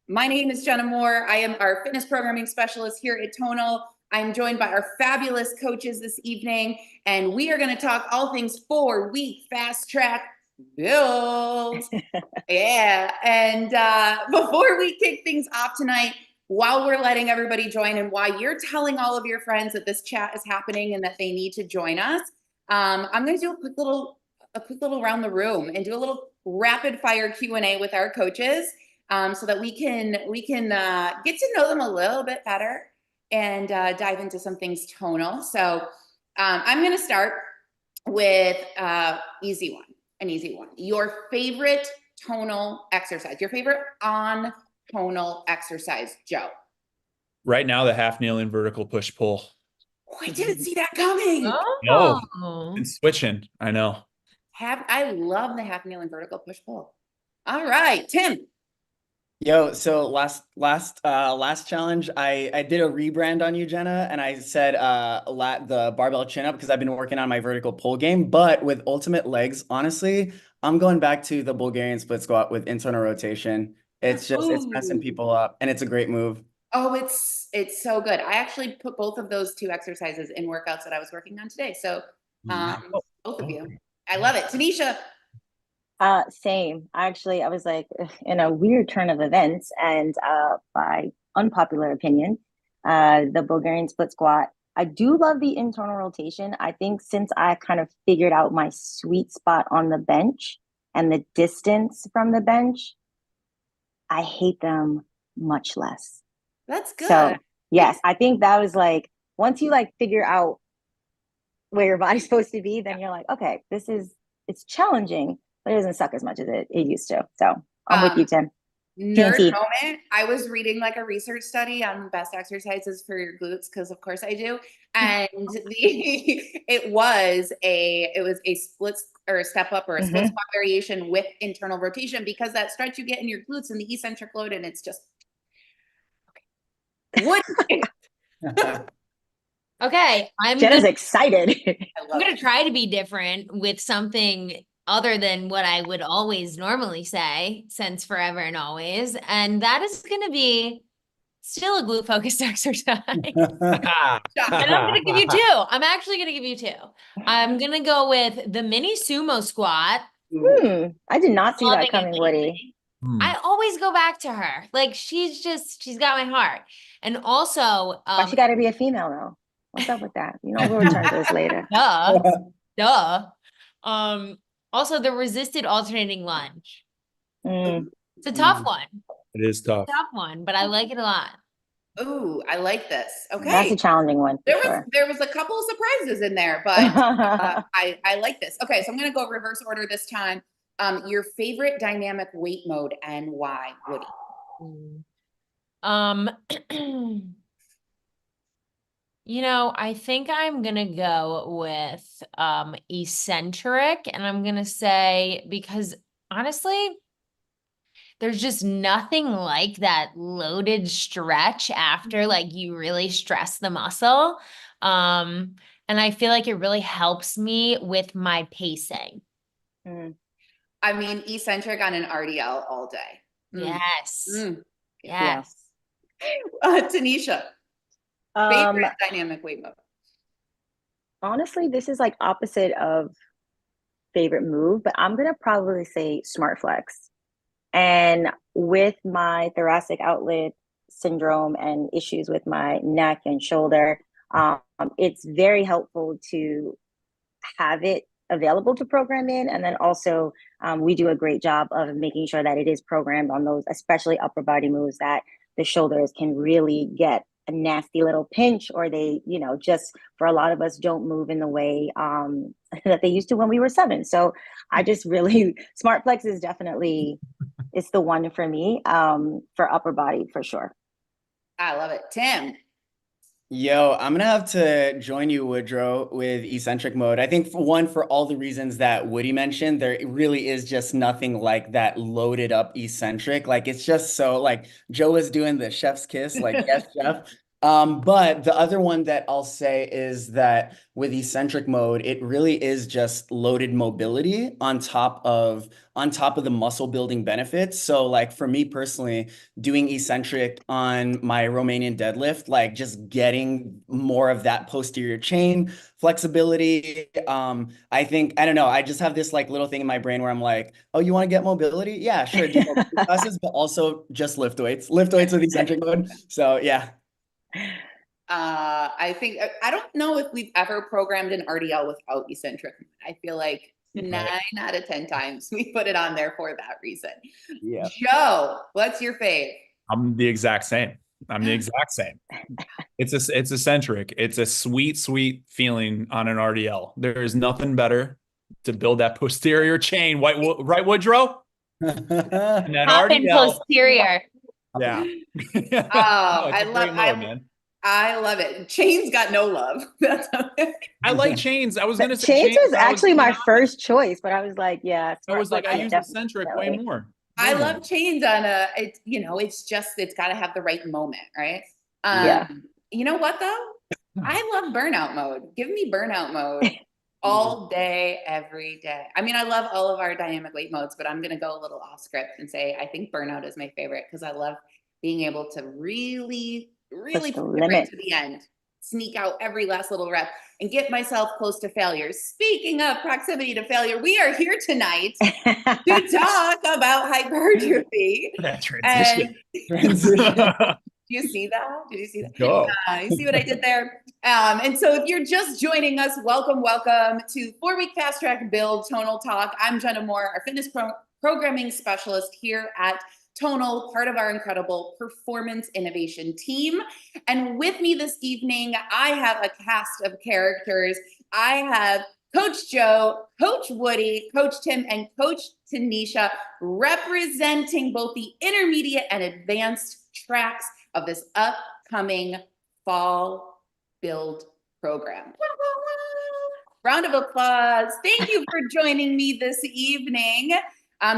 My name is Jenna Moore. I am our fitness programming specialist here at Tonal. I'm joined by our fabulous coaches this evening, and we are going to talk all things 4-week fast track build. Yeah. And before we kick things off tonight, while we're letting everybody join and while you're telling all of your friends that this chat is happening and that they need to join us, I'm going to do a quick little around the room and do a little rapid fire Q&A with our coaches, so that we can get to know them a little bit better and dive into some things tonal. So I'm going to start with an easy one. Your favorite tonal exercise, your favorite on tonal exercise, Joe? Right now, the half kneeling vertical push pull. Oh, I didn't see that coming. No, Oh, and switching. I know. I love the half kneeling vertical push pull. All right, Tim. Yo, so last challenge, I did a rebrand on you, Jenna, and I said the barbell chin up because I've been working on my vertical pull game. But with ultimate legs, honestly, I'm going back to the Bulgarian split squat with internal rotation. It's messing people up, and it's a great move. Oh, it's so good. I actually put both of those two exercises in workouts that I was working on today. So both of you. I love it. Tanisha. same. I was like in a weird turn of events, and by unpopular opinion, the Bulgarian split squat. I do love the internal rotation. I think since I kind of figured out my sweet spot on the bench and the distance from the bench, I hate them much less. That's good. So yes, I think that was like once you like figure out where your body's supposed to be, then you're like, okay, it's challenging, but it doesn't suck as much as it used to. So I'm with you, Tim. Nerd TNT. moment. I was reading like a research study on best exercises for your glutes because of course I do. And it was a split or a step up or a split squat variation with internal rotation because that stretch you get in your glutes and the eccentric load, and it's just okay. What? Okay, Jenna's excited. I'm gonna try to be different with something other than what I would always normally say since forever and always, and that is gonna be still a glute focused exercise. And I'm gonna give you two. I'm actually gonna give you two. I'm gonna go with the mini sumo squat. I did not see that Loving coming, it Woody. lately. I always go back to her. Like she's got my heart. And also, Why she got to be a female though? What's up with that? You know, we'll return to this later. duh. Also the resisted alternating lunge. It's a tough one. It is tough. Tough one, but I like it a lot. Ooh, I like this. Okay. That's a challenging one. There was a couple of surprises in there, but I like this. Okay, so I'm gonna go reverse order this time. Your favorite dynamic weight mode and why, Woody? You know, I think I'm gonna go with eccentric, and I'm gonna say because honestly, there's just nothing like that loaded stretch after like you really stress the muscle. And I feel like it really helps me with my pacing. I mean, eccentric on an RDL all day. Yes. Yes. Tanisha, favorite dynamic weight mode? Honestly, this is like opposite of favorite move, but I'm gonna probably say smart flex. And with my thoracic outlet syndrome and issues with my neck and shoulder, it's very helpful to have it available to program in. And then also, we do a great job of making sure that it is programmed on those, especially upper body moves that the shoulders can really get a nasty little pinch, or they, you know, just for a lot of us don't move in the way that they used to when we were 7. So I just really, Smart Flex is definitely, it's the one for me, for upper body for sure. I love it. Tim. Yo, I'm gonna have to join you, Woodrow, with eccentric mode. I think for all the reasons that Woody mentioned, there really is just nothing like that loaded up eccentric. Like it's just so like Joe was doing the chef's kiss, like yes, chef. But the other one that I'll say is that with eccentric mode, it really is just loaded mobility on top of the muscle building benefits. So like for me personally, doing eccentric on my Romanian deadlift, like just getting more of that posterior chain flexibility. I think, I don't know, I just have this like little thing in my brain where I'm like, oh, you want to get mobility? Yeah, sure, do mobility classes, but also just lift weights with eccentric mode. So yeah. I think I don't know if we've ever programmed an RDL without eccentric. I feel like Right. 9 out of 10 times we put it on there for that reason. Yeah. Joe, what's your fave? I'm the exact same. It's eccentric. It's a sweet, sweet feeling on an RDL. There is nothing better to build that posterior chain. Right, Woodrow? And that Top and RDL. posterior. Yeah. Oh, No, it's a great mode, man. I love it. Chain's got no love. That's I like chains. I was gonna say Chains was I actually my honest. first choice, but I was like, yeah. I was like, I use definitely. eccentric way more. I love chains on it's it's got to have the right moment, right? Yeah. You know what though? I love burnout mode. Give me burnout mode all day, every day. I mean, I love all of our dynamic weight modes, but I'm going to go a little off script and say I think burnout is my favorite because I love being able to really, really Push the push it right limit. to the end, sneak out every last little rep and get myself close to failure. Speaking of proximity to failure, we are here tonight to talk about hypertrophy. Transition. Do you see that? Did you see that? Go. You see what I did there? And so if you're just joining us, welcome to 4-week Fast Track Build Tonal Talk. I'm Jenna Moore, our fitness programming specialist here at Tonal, part of our incredible performance innovation team. And with me this evening, I have a cast of characters. I have Coach Joe, Coach Woody, Coach Tim, and Coach Tanisha representing both the intermediate and advanced tracks of this upcoming fall build program. Round of applause. Thank you for joining me this evening.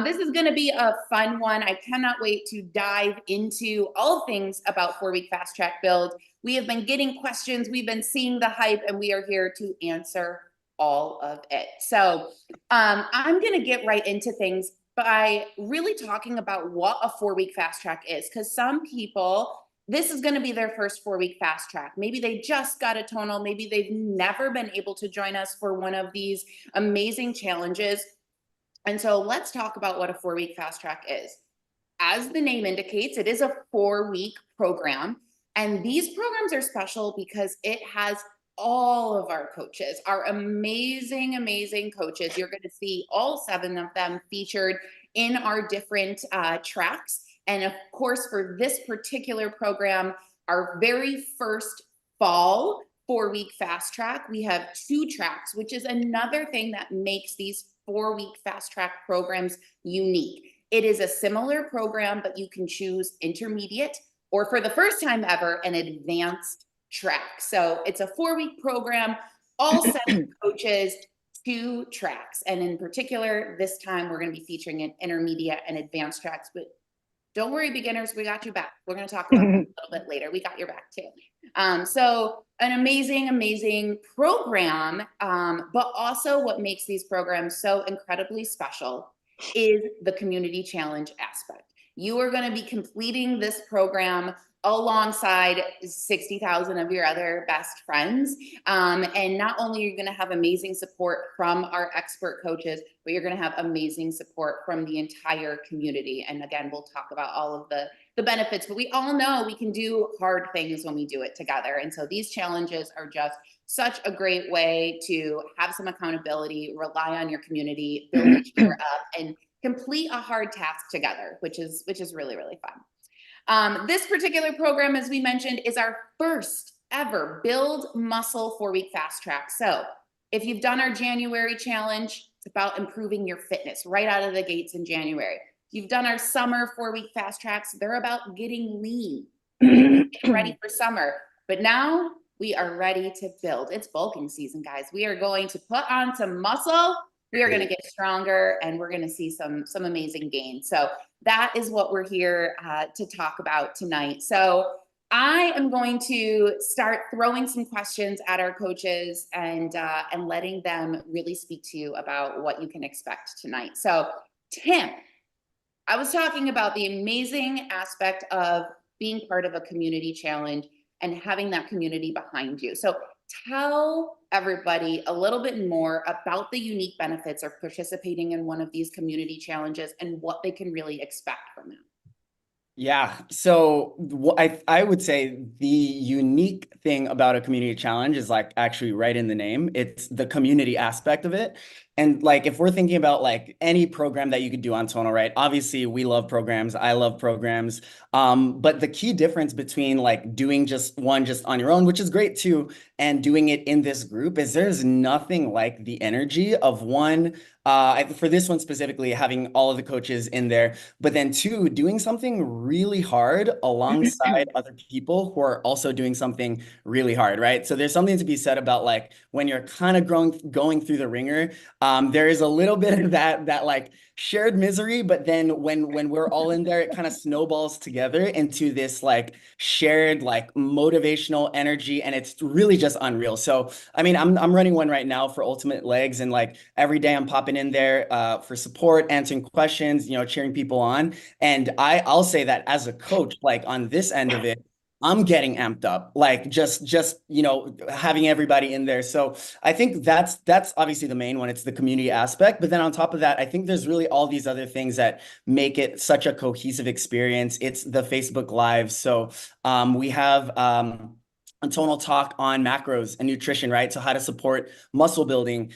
This is going to be a fun one. I cannot wait to dive into all things about 4-week Fast Track Build. We have been getting questions, we've been seeing the hype, and we are here to answer all of it. So I'm going to get right into things by really talking about what a 4-week Fast Track is, because some people, this is going to be their first 4-week Fast Track. Maybe they just got a Tonal. Maybe they've never been able to join us for one of these amazing challenges. And so let's talk about what a 4-week Fast Track is. As the name indicates, it is a 4-week program. And these programs are special because it has all of our coaches, our amazing, amazing coaches. You're going to see all 7 of them featured in our different tracks. And of course, for this particular program, our very first fall 4-week Fast Track, we have 2 tracks, which is another thing that makes these 4-week Fast Track programs unique. It is a similar program, but you can choose intermediate or, for the first time ever, an advanced track. So it's a 4-week program, all 7 coaches, 2 tracks. And in particular, this time we're going to be featuring an intermediate and advanced tracks, but don't worry, beginners, we got you back. We're going to talk about that a little bit later. We got your back too. So an amazing, amazing program. But also what makes these programs so incredibly special is the community challenge aspect. You are going to be completing this program alongside 60,000 of your other best friends. And not only are you going to have amazing support from our expert coaches, but you're going to have amazing support from the entire community. And again, we'll talk about all of the benefits, but we all know we can do hard things when we do it together. And so these challenges are just such a great way to have some accountability, rely on your community, build each other up, and complete a hard task together, which is really, really fun. This particular program, as we mentioned, is our first ever Build Muscle 4-week Fast Track. So if you've done our January challenge, it's about improving your fitness right out of the gates in January. If you've done our summer 4-week Fast Tracks, they're about getting lean, getting ready for summer. But now we are ready to build. It's bulking season, guys. We are going to put on some muscle. We are going to get stronger, and we're going to see some amazing gains. So that is what we're here to talk about tonight. So I am going to start throwing some questions at our coaches and letting them really speak to you about what you can expect tonight. So, Tim, I was talking about the amazing aspect of being part of a community challenge and having that community behind you. So, tell everybody a little bit more about the unique benefits of participating in one of these community challenges and what they can really expect from them. Yeah, so I would say the unique thing about a community challenge is like actually right in the name. It's the community aspect of it. And like if we're thinking about like any program that you could do on Tonal, right? Obviously, we love programs. I love programs. But the key difference between like doing just one just on your own, which is great too, and doing it in this group is there's nothing like the energy of one. For this one specifically, having all of the coaches in there, but then two, doing something really hard alongside other people who are also doing something really hard, right? So there's something to be said about like when you're kind of going through the ringer, there is a little bit of that like shared misery, but then when we're all in there, it kind of snowballs together into this like shared like motivational energy, and it's really just unreal. So I mean, I'm running one right now for Ultimate Legs, and like every day I'm popping in there for support, answering questions, cheering people on. And I'll say that as a coach, like on this end of it, I'm getting amped up, like just having everybody in there. So I think that's obviously the main one. It's the community aspect. But then on top of that, I think there's really all these other things that make it such a cohesive experience. It's the Facebook Live. So we have a Tonal talk on macros and nutrition, right? So how to support muscle building.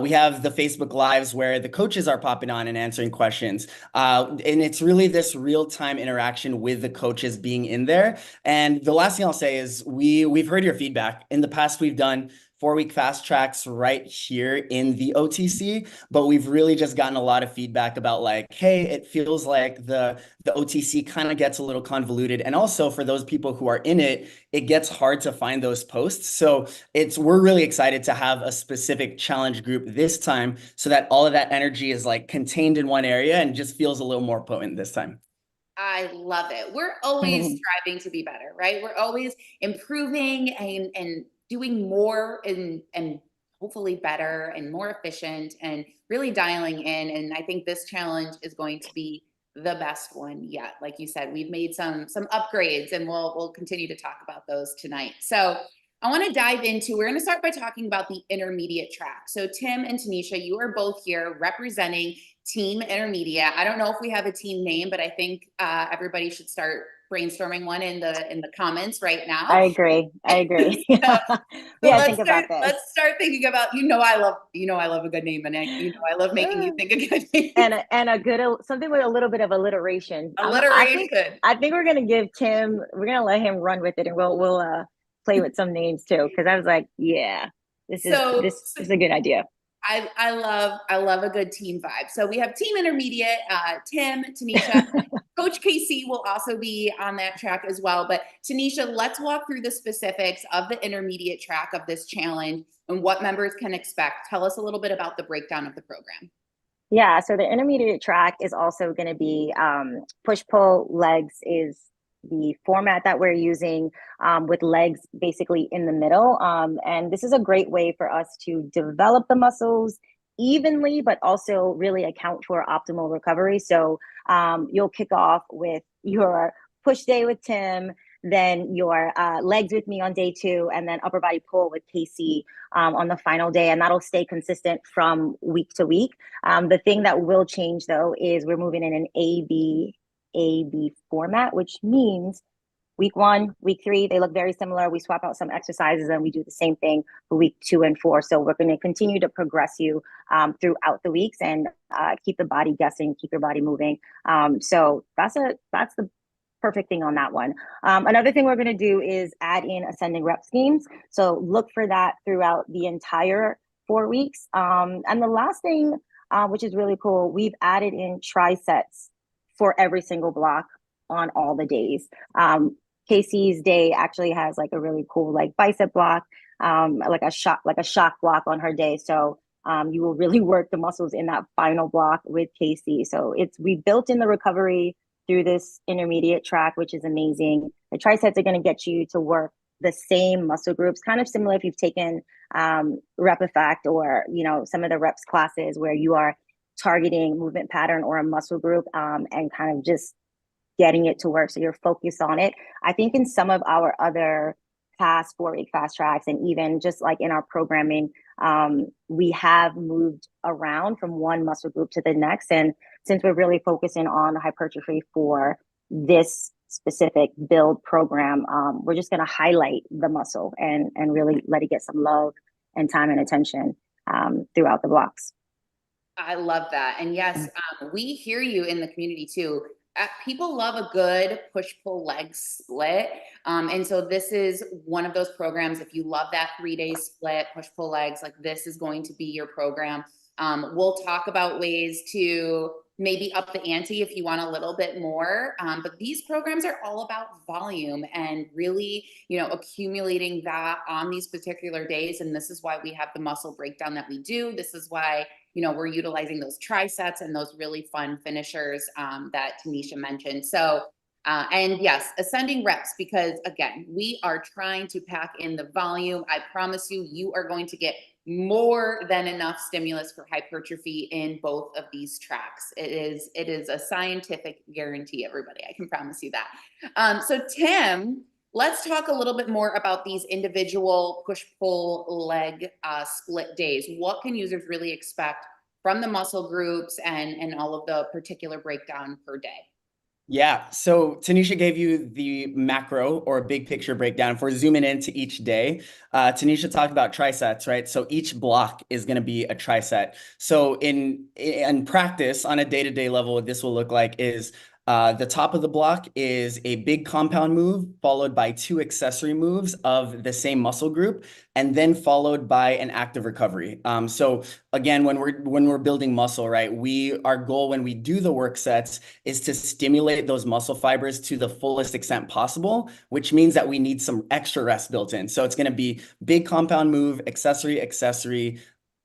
We have the Facebook Lives where the coaches are popping on and answering questions. And it's really this real-time interaction with the coaches being in there. And the last thing I'll say is we've heard your feedback. In the past, we've done 4-week fast tracks right here in the OTC, but we've really just gotten a lot of feedback about like, hey, it feels like the OTC kind of gets a little convoluted. And also for those people who are in it, it gets hard to find those posts. So we're really excited to have a specific challenge group this time so that all of that energy is like contained in one area and just feels a little more potent this time. I love it. We're always striving to be better, right? We're always improving and doing more and hopefully better and more efficient and really dialing in. And I think this challenge is going to be the best one yet. Like you said, we've made some upgrades, and we'll continue to talk about those tonight. So I want to dive into, we're going to start by talking about the intermediate track. So Tim and Tanisha, you are both here representing Team Intermediate. I don't know if we have a team name, but I think everybody should start brainstorming one in the comments right now. I agree. So yeah, think about this. Let's start thinking about, I love a good name, and I love making you think of good names. And a good something with a little bit of alliteration. Alliteration. I think we're gonna give Tim. We're gonna let him run with it, and we'll play with some names too. Because I was like, yeah, this is a good idea. I love a good team vibe. So we have Team Intermediate, Tim, Tanisha, Coach KC will also be on that track as well. But Tanisha, let's walk through the specifics of the intermediate track of this challenge and what members can expect. Tell us a little bit about the breakdown of the program. Yeah, so the intermediate track is also going to be push-pull legs is the format that we're using, with legs basically in the middle. And this is a great way for us to develop the muscles evenly, but also really account for optimal recovery. So you'll kick off with your push day with Tim, then your legs with me on day 2, and then upper body pull with Casey on the final day. And that'll stay consistent from week to week. The thing that will change though is we're moving in an A-B format, which means week 1, week 3, they look very similar. We swap out some exercises and we do the same thing for week 2 and 4. So we're going to continue to progress you throughout the weeks and keep the body guessing, keep your body moving. So that's the perfect thing on that one. Another thing we're going to do is add in ascending rep schemes. So look for that throughout the entire 4 weeks. And the last thing, which is really cool, we've added in trisets for every single block on all the days. Casey's day actually has like a really cool like bicep block, like a shock block on her day. So you will really work the muscles in that final block with Casey. So we built in the recovery through this intermediate track, which is amazing. The tri-sets are going to get you to work the same muscle groups, kind of similar if you've taken rep effect or, you know, some of the reps classes where you are targeting movement pattern or a muscle group and kind of just getting it to work. So you're focused on it. I think in some of our other past 4-week fast tracks and even just like in our programming, we have moved around from one muscle group to the next. And since we're really focusing on hypertrophy for this specific build program, we're just going to highlight the muscle and really let it get some love and time and attention throughout the blocks. I love that. And yes, we hear you in the community too. People love a good push-pull leg split. And so this is one of those programs. If you love that 3-day split, push-pull legs, like this is going to be your program. We'll talk about ways to maybe up the ante if you want a little bit more. But these programs are all about volume and really, you know, accumulating that on these particular days. And this is why we have the muscle breakdown that we do. This is why, you know, we're utilizing those tri-sets and those really fun finishers that Tanisha mentioned. So, and yes, ascending reps, because again, we are trying to pack in the volume. I promise you, you are going to get more than enough stimulus for hypertrophy in both of these tracks. It is a scientific guarantee, everybody. I can promise you that. So Tim, let's talk a little bit more about these individual push-pull leg split days. What can users really expect from the muscle groups and all of the particular breakdown per day? Yeah, so Tanisha gave you the macro or big picture breakdown. If we're zooming into each day, Tanisha talked about trisets, right? So each block is going to be a triset. So in practice, on a day-to-day level, what this will look like is the top of the block is a big compound move followed by 2 accessory moves of the same muscle group, and then followed by an active recovery. So again, when we're building muscle, right, our goal when we do the work sets is to stimulate those muscle fibers to the fullest extent possible, which means that we need some extra rest built in. So it's going to be big compound move, accessory,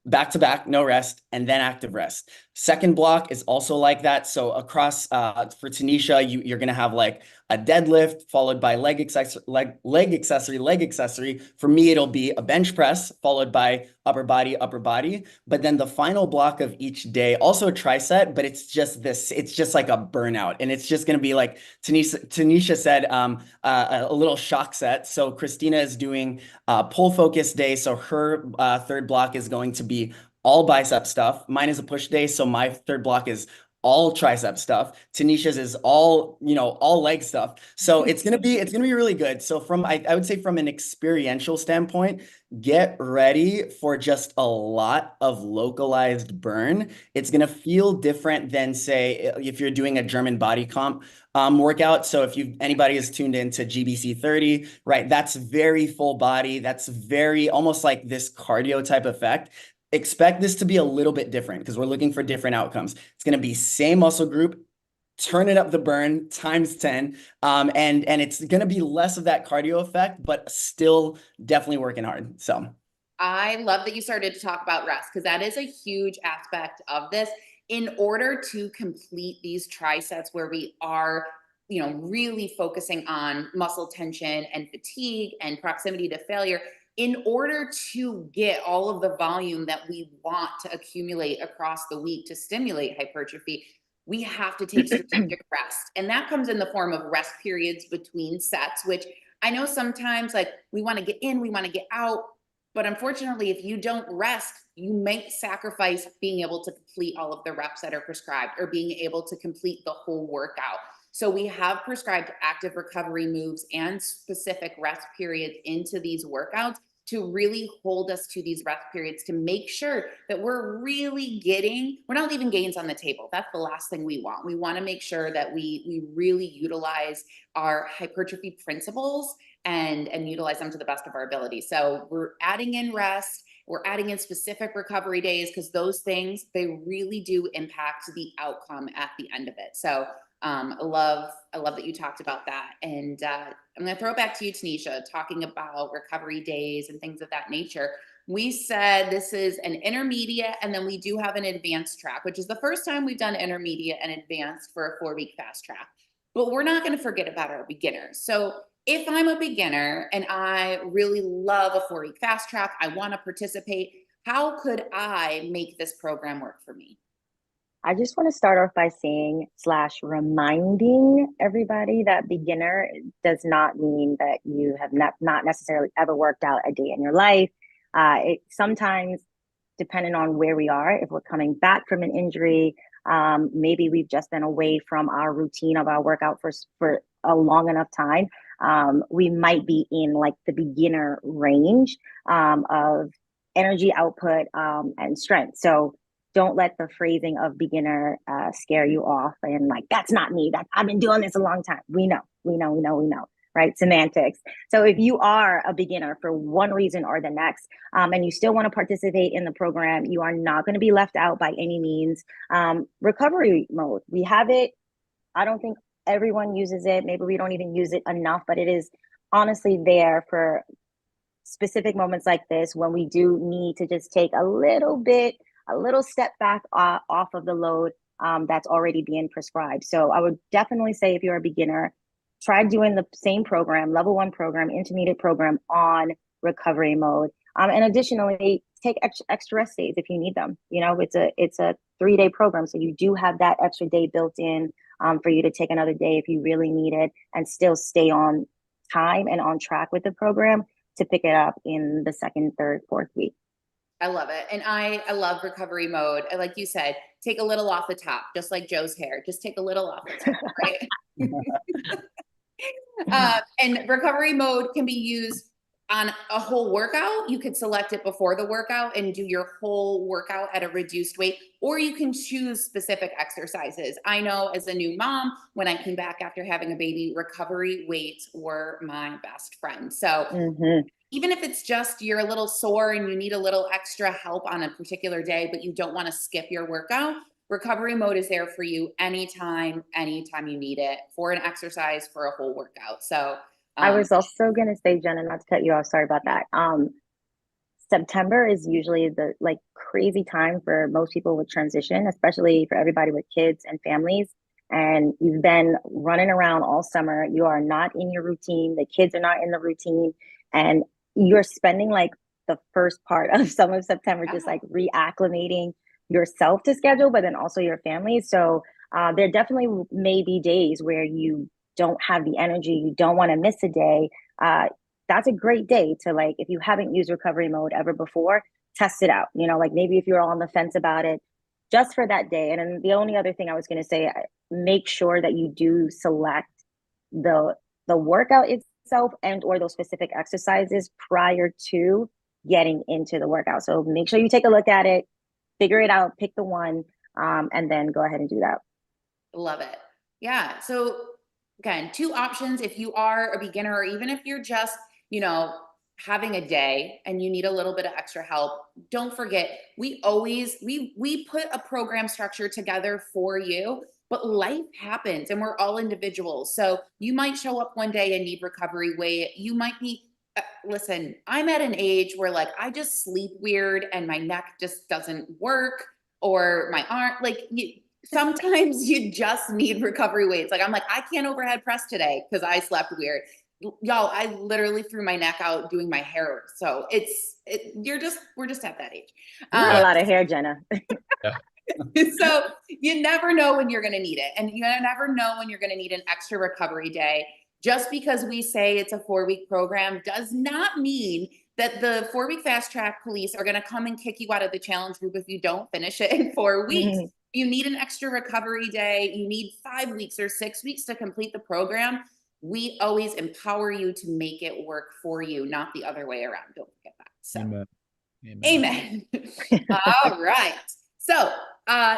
back to back, no rest, and then active rest. Second block is also like that. So across for Tanisha, you're going to have like a deadlift followed by leg accessory. For me, it'll be a bench press followed by upper body. But then the final block of each day, also a tricep, but it's just like a burnout. And it's just going to be like Tanisha said, a little shock set. So Christina is doing pull focus day. So her third block is going to be all bicep stuff. Mine is a push day. So my third block is all tricep stuff. Tanisha's is all leg stuff. So it's gonna be really good. So I would say from an experiential standpoint, get ready for just a lot of localized burn. It's gonna feel different than, say, if you're doing a German body comp workout. So if anybody is tuned into GBC 30, right, that's very full body. That's very almost like this cardio type effect. Expect this to be a little bit different because we're looking for different outcomes. It's going to be same muscle group, turning up the burn times 10. And it's going to be less of that cardio effect, but still definitely working hard. So I love that you started to talk about rest because that is a huge aspect of this. In order to complete these trisets where we are, you know, really focusing on muscle tension and fatigue and proximity to failure, in order to get all of the volume that we want to accumulate across the week to stimulate hypertrophy, we have to take strategic rest. And that comes in the form of rest periods between sets, which I know sometimes like we want to get in, we want to get out. But unfortunately, if you don't rest, you may sacrifice being able to complete all of the reps that are prescribed or being able to complete the whole workout. So we have prescribed active recovery moves and specific rest periods into these workouts to really hold us to these rest periods to make sure that we're not leaving gains on the table. That's the last thing we want. We want to make sure that we really utilize our hypertrophy principles and utilize them to the best of our ability. So we're adding in rest, we're adding in specific recovery days because those things, they really do impact the outcome at the end of it. So I love that you talked about that. And I'm going to throw it back to you, Tanisha, talking about recovery days and things of that nature. We said this is an intermediate, and then we do have an advanced track, which is the first time we've done intermediate and advanced for a 4-week fast track. but we're not going to forget about our beginners. So if I'm a beginner and I really love a 4-week fast track, I want to participate, how could I make this program work for me? I just want to start off by saying / reminding everybody that beginner does not mean that you have not necessarily ever worked out a day in your life. It sometimes, depending on where we are, if we're coming back from an injury, maybe we've just been away from our routine of our workout for a long enough time. We might be in like the beginner range of energy output and strength. So don't let the phrasing of beginner scare you off and like, that's not me. I've been doing this a long time. We know, right? Semantics. So if you are a beginner for one reason or the next, and you still want to participate in the program, you are not going to be left out by any means. Recovery mode, we have it. I don't think everyone uses it. Maybe we don't even use it enough, but it is honestly there for specific moments like this when we do need to just take a little step back off of the load that's already being prescribed. So I would definitely say if you're a beginner, try doing the same program, level 1 program, intermediate program on recovery mode. And additionally, take extra rest days if you need them. You know, it's a 3-day program, so you do have that extra day built in for you to take another day if you really need it and still stay on time and on track with the program to pick it up in the 2nd, 3rd, 4th week. I love it. And I love recovery mode. Like you said, take a little off the top, just like Joe's hair. Just take a little off the top, right? And recovery mode can be used on a whole workout. You could select it before the workout and do your whole workout at a reduced weight, or you can choose specific exercises. I know as a new mom, when I came back after having a baby, recovery weights were my best friend. So even if it's just you're a little sore and you need a little extra help on a particular day, but you don't want to skip your workout, recovery mode is there for you anytime you need it, for an exercise, for a whole workout. So I was also going to say, Jenna, not to cut you off, sorry about that. September is usually the like crazy time for most people with transition, especially for everybody with kids and families. And you've been running around all summer. You are not in your routine. The kids are not in the routine. And you're spending like the first part of some of September just like reacclimating yourself to schedule, but then also your family. So there definitely may be days where you don't have the energy, you don't want to miss a day. That's a great day to, like, if you haven't used recovery mode ever before, test it out. You know, like maybe if you're on the fence about it, just for that day. And then the only other thing I was going to say, make sure that you do select the workout itself and or those specific exercises prior to getting into the workout. So make sure you take a look at it, figure it out, pick the one, and then go ahead and do that. Love it. Yeah. So again, 2 options if you are a beginner, or even if you're just, having a day and you need a little bit of extra help. Don't forget, we put a program structure together for you, but life happens and we're all individuals. So you might show up one day and need recovery weight. You might be, listen, I'm at an age where like, I just sleep weird and my neck just doesn't work, or my arm, sometimes you just need recovery weights. Like I'm like, I can't overhead press today because I slept weird. Y'all, I literally threw my neck out doing my hair. So we're just at that age. You got a lot of hair, Jenna. So you never know when you're going to need it. And you never know when you're going to need an extra recovery day. Just because we say it's a 4-week program does not mean that the 4-week fast track police are going to come and kick you out of the challenge group if you don't finish it in 4 weeks. You need an extra recovery day. You need 5 weeks or 6 weeks to complete the program. We always empower you to make it work for you, not the other way around. Don't forget that. So, Amen. All right. So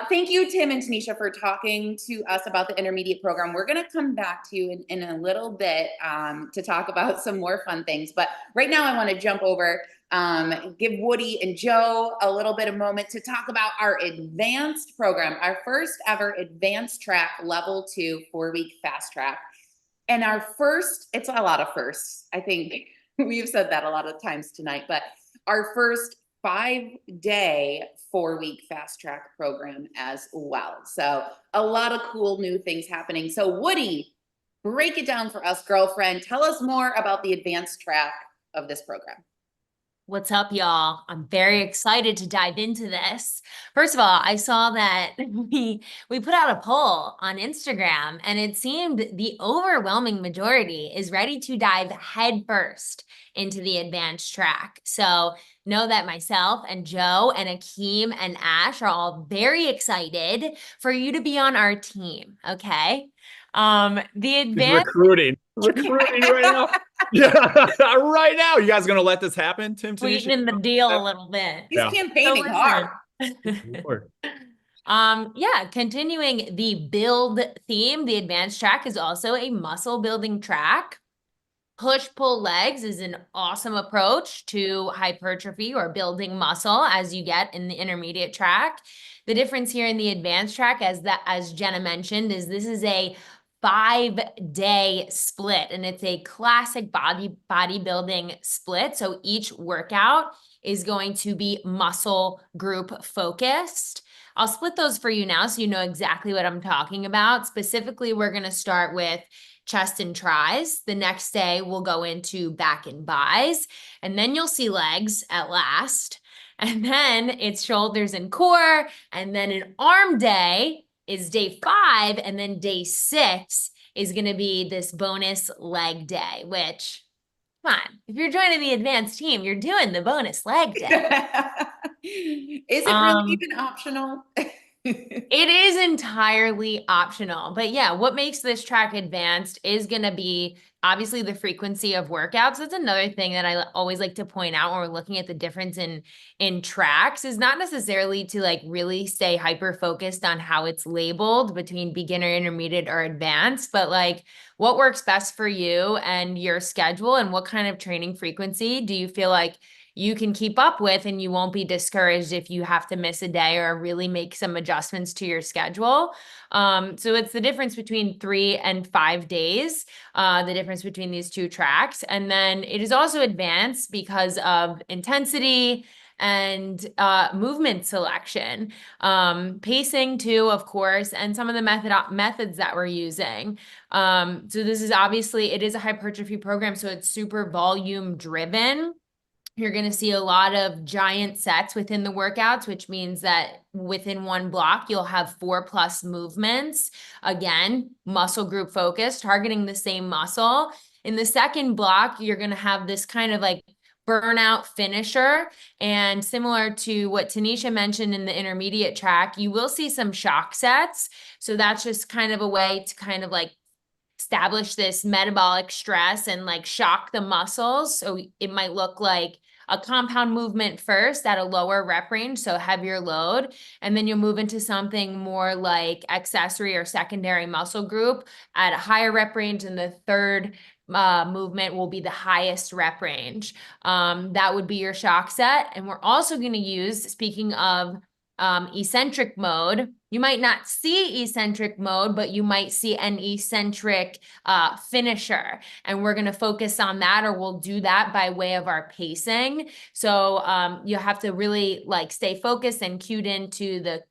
thank you, Tim and Tanisha, for talking to us about the intermediate program. We're going to come back to you in a little bit to talk about some more fun things. But right now I want to jump over, give Woody and Joe a little bit of moment to talk about our advanced program, our first ever advanced track level 2 4-week fast track. And our first, it's a lot of firsts. I think we've said that a lot of times tonight, but our first 5-day 4-week fast track program as well. So a lot of cool new things happening. So Woody, Break it down for us, girlfriend. Tell us more about the advanced track of this program. What's up, y'all? I'm very excited to dive into this. First of all, I saw that we put out a poll on Instagram, and it seemed the overwhelming majority is ready to dive headfirst into the advanced track. So know that myself and Joe and Akeem and Ash are all very excited for you to be on our team. Okay. The He's advanced recruiting right now. Yeah, right now. You guys gonna let this happen, Tim? sweetening the deal a little bit. He's Yeah. campaigning So hard. Lord. Yeah, continuing the build theme, the advanced track is also a muscle building track. Push-pull legs is an awesome approach to hypertrophy or building muscle as you get in the intermediate track. The difference here in the advanced track, as Jenna mentioned, is this is a 5-day split, and it's a classic bodybuilding split. So each workout is going to be muscle group focused. I'll split those for you now so you know exactly what I'm talking about. Specifically, we're going to start with chest and tris. The next day, we'll go into back and bis, and then you'll see legs at last. And then it's shoulders and core, and then an arm day is day 5, and then day 6 is going to be this bonus leg day, which, come on, if you're joining the advanced team, you're doing the bonus leg day. Is it really even optional? It is entirely optional, but yeah, what makes this track advanced is going to be obviously the frequency of workouts. That's another thing that I always like to point out when we're looking at the difference in tracks, is not necessarily to like really stay hyper focused on how it's labeled between beginner, intermediate, or advanced, but like what works best for you and your schedule, and what kind of training frequency do you feel like you can keep up with, and you won't be discouraged if you have to miss a day or really make some adjustments to your schedule. So it's the difference between 3 and 5 days, the difference between these two tracks. And then it is also advanced because of intensity and movement selection, pacing too, of course, and some of the methods that we're using. So this is obviously, it is a hypertrophy program, so it's super volume driven. You're going to see a lot of giant sets within the workouts, which means that within one block, you'll have 4+ movements. Again, muscle group focused, targeting the same muscle. In the second block, you're going to have this kind of like burnout finisher. And similar to what Tanisha mentioned in the intermediate track, you will see some shock sets. So that's just kind of a way to kind of like establish this metabolic stress and like shock the muscles. So it might look like a compound movement first at a lower rep range, so heavier load, and then you'll move into something more like accessory or secondary muscle group at a higher rep range, and the third movement will be the highest rep range. That would be your shock set. And we're also going to use, speaking of eccentric mode, you might not see eccentric mode, but you might see an eccentric finisher. And we're going to focus on that, or we'll do that by way of our pacing. So you have to really like stay focused and cued into the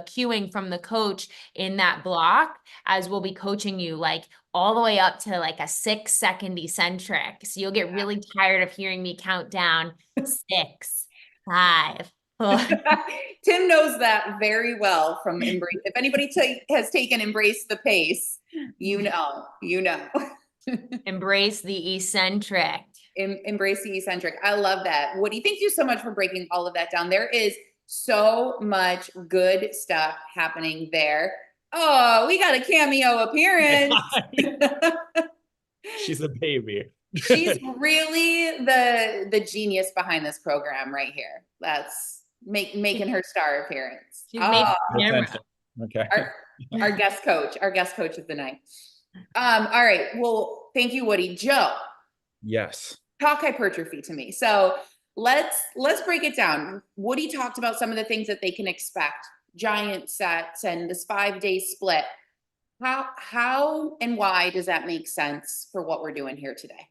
cueing from the coach in that block, as we'll be coaching you like all the way up to like a 6-second eccentric. So you'll get really tired of hearing me count down 6, 5, 4. Tim knows that very well from Embrace. If anybody has taken Embrace the Pace, you know. Embrace the eccentric. Embrace the eccentric. I love that. Woody, thank you so much for breaking all of that down. There is so much good stuff happening there. Oh, we got a cameo appearance. She's a baby. She's really the genius behind this program right here. That's making her star appearance. She's made for camera. Okay. Our guest coach of the night. All right. Well, thank you, Woody. Joe. Yes. Talk hypertrophy to me. So let's break it down. Woody talked about some of the things that they can expect, giant sets and this 5-day split. How and why does that make sense for what we're doing here today?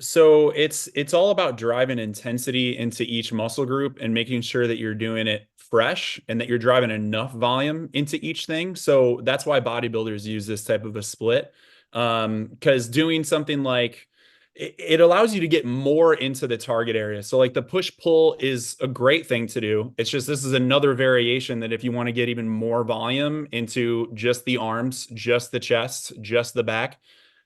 So it's all about driving intensity into each muscle group and making sure that you're doing it fresh and that you're driving enough volume into each thing. So that's why bodybuilders use this type of a split. Because doing something like it allows you to get more into the target area. So like the push pull is a great thing to do. It's just this is another variation that if you want to get even more volume into just the arms, just the chest, just the back,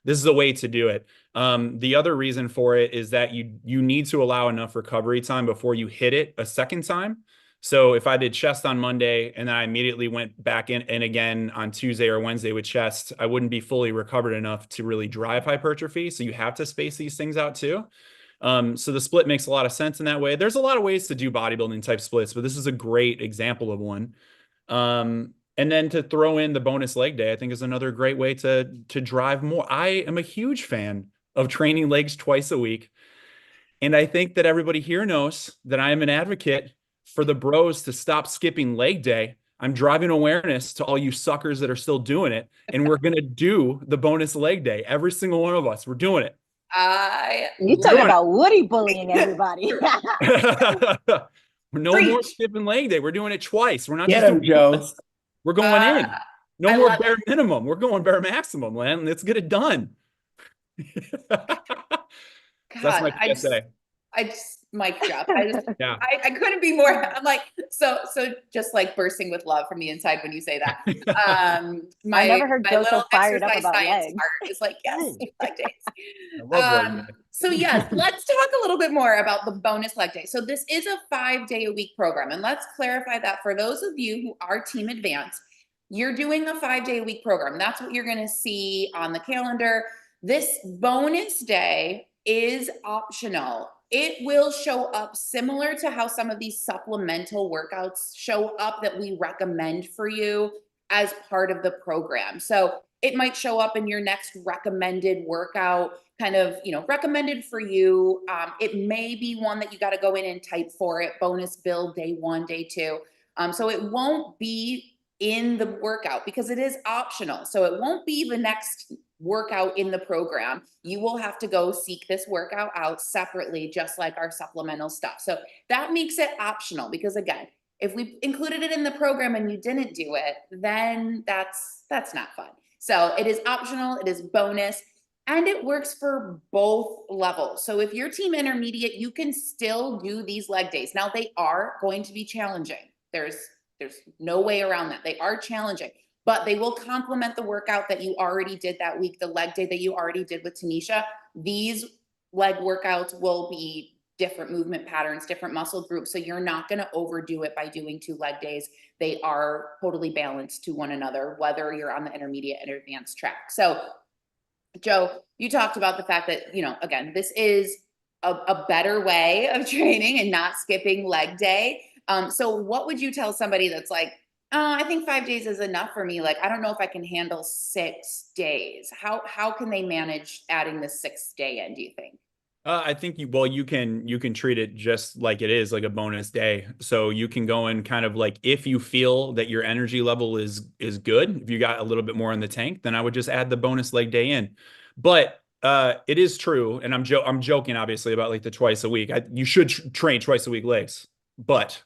this is a way to do it. The other reason for it is that you need to allow enough recovery time before you hit it a second time. So if I did chest on Monday and then I immediately went back in again on Tuesday or Wednesday with chest, I wouldn't be fully recovered enough to really drive hypertrophy. So you have to space these things out too. So the split makes a lot of sense in that way. There's a lot of ways to do bodybuilding type splits, but this is a great example of one. And then to throw in the bonus leg day, I think is another great way to drive more. I am a huge fan of training legs twice a week. And I think that everybody here knows that I am an advocate for the bros to stop skipping leg day. I'm driving awareness to all you suckers that are still doing it. And we're going to do the bonus leg day. Every single one of us, we're doing it. You talking about Woody bullying everybody. No more skipping leg day. We're doing it twice. We're not Get just him, doing Joe. once. We're going in. No I more love bare minimum. We're going bare maximum, man. Let's get it done. That's my PSA. I just mic drop. I just Yeah. I couldn't be more. I'm like so just like bursting with love from the inside when you say that. I never heard Joe so fired up exercise about science legs. heart is like yes, do leg days. I love leg day. So yes, let's talk a little bit more about the bonus leg day. So this is a 5-day-a-week program, and let's clarify that for those of you who are team advanced, you're doing a 5-day-a-week program. That's what you're going to see on the calendar. This bonus day is optional. It will show up similar to how some of these supplemental workouts show up that we recommend for you as part of the program. So it might show up in your next recommended workout, kind of, recommended for you. It may be one that you got to go in and type for it, bonus build day 1, day 2. So it won't be in the workout because it is optional. So it won't be the next workout in the program. You will have to go seek this workout out separately, just like our supplemental stuff. So that makes it optional because again, if we included it in the program and you didn't do it, then that's not fun. So it is optional, it is bonus, and it works for both levels. So if you're team intermediate, you can still do these leg days. Now they are going to be challenging. There's no way around that. They are challenging, but they will complement the workout that you already did that week, the leg day that you already did with Tanisha. These leg workouts will be different movement patterns, different muscle groups. So you're not going to overdo it by doing 2 leg days. They are totally balanced to one another, whether you're on the intermediate and advanced track. So Joe, you talked about the fact that, again, this is a better way of training and not skipping leg day. So what would you tell somebody that's like, I think 5 days is enough for me. Like, I don't know if I can handle 6 days. How can they manage adding the 6th day in, do you think? I think you can treat it just like it is, like a bonus day. So you can go in kind of like, if you feel that your energy level is good, if you got a little bit more in the tank, then I would just add the bonus leg day in. But it is true, and I'm joking obviously about like the twice a week. You should train twice a week legs, but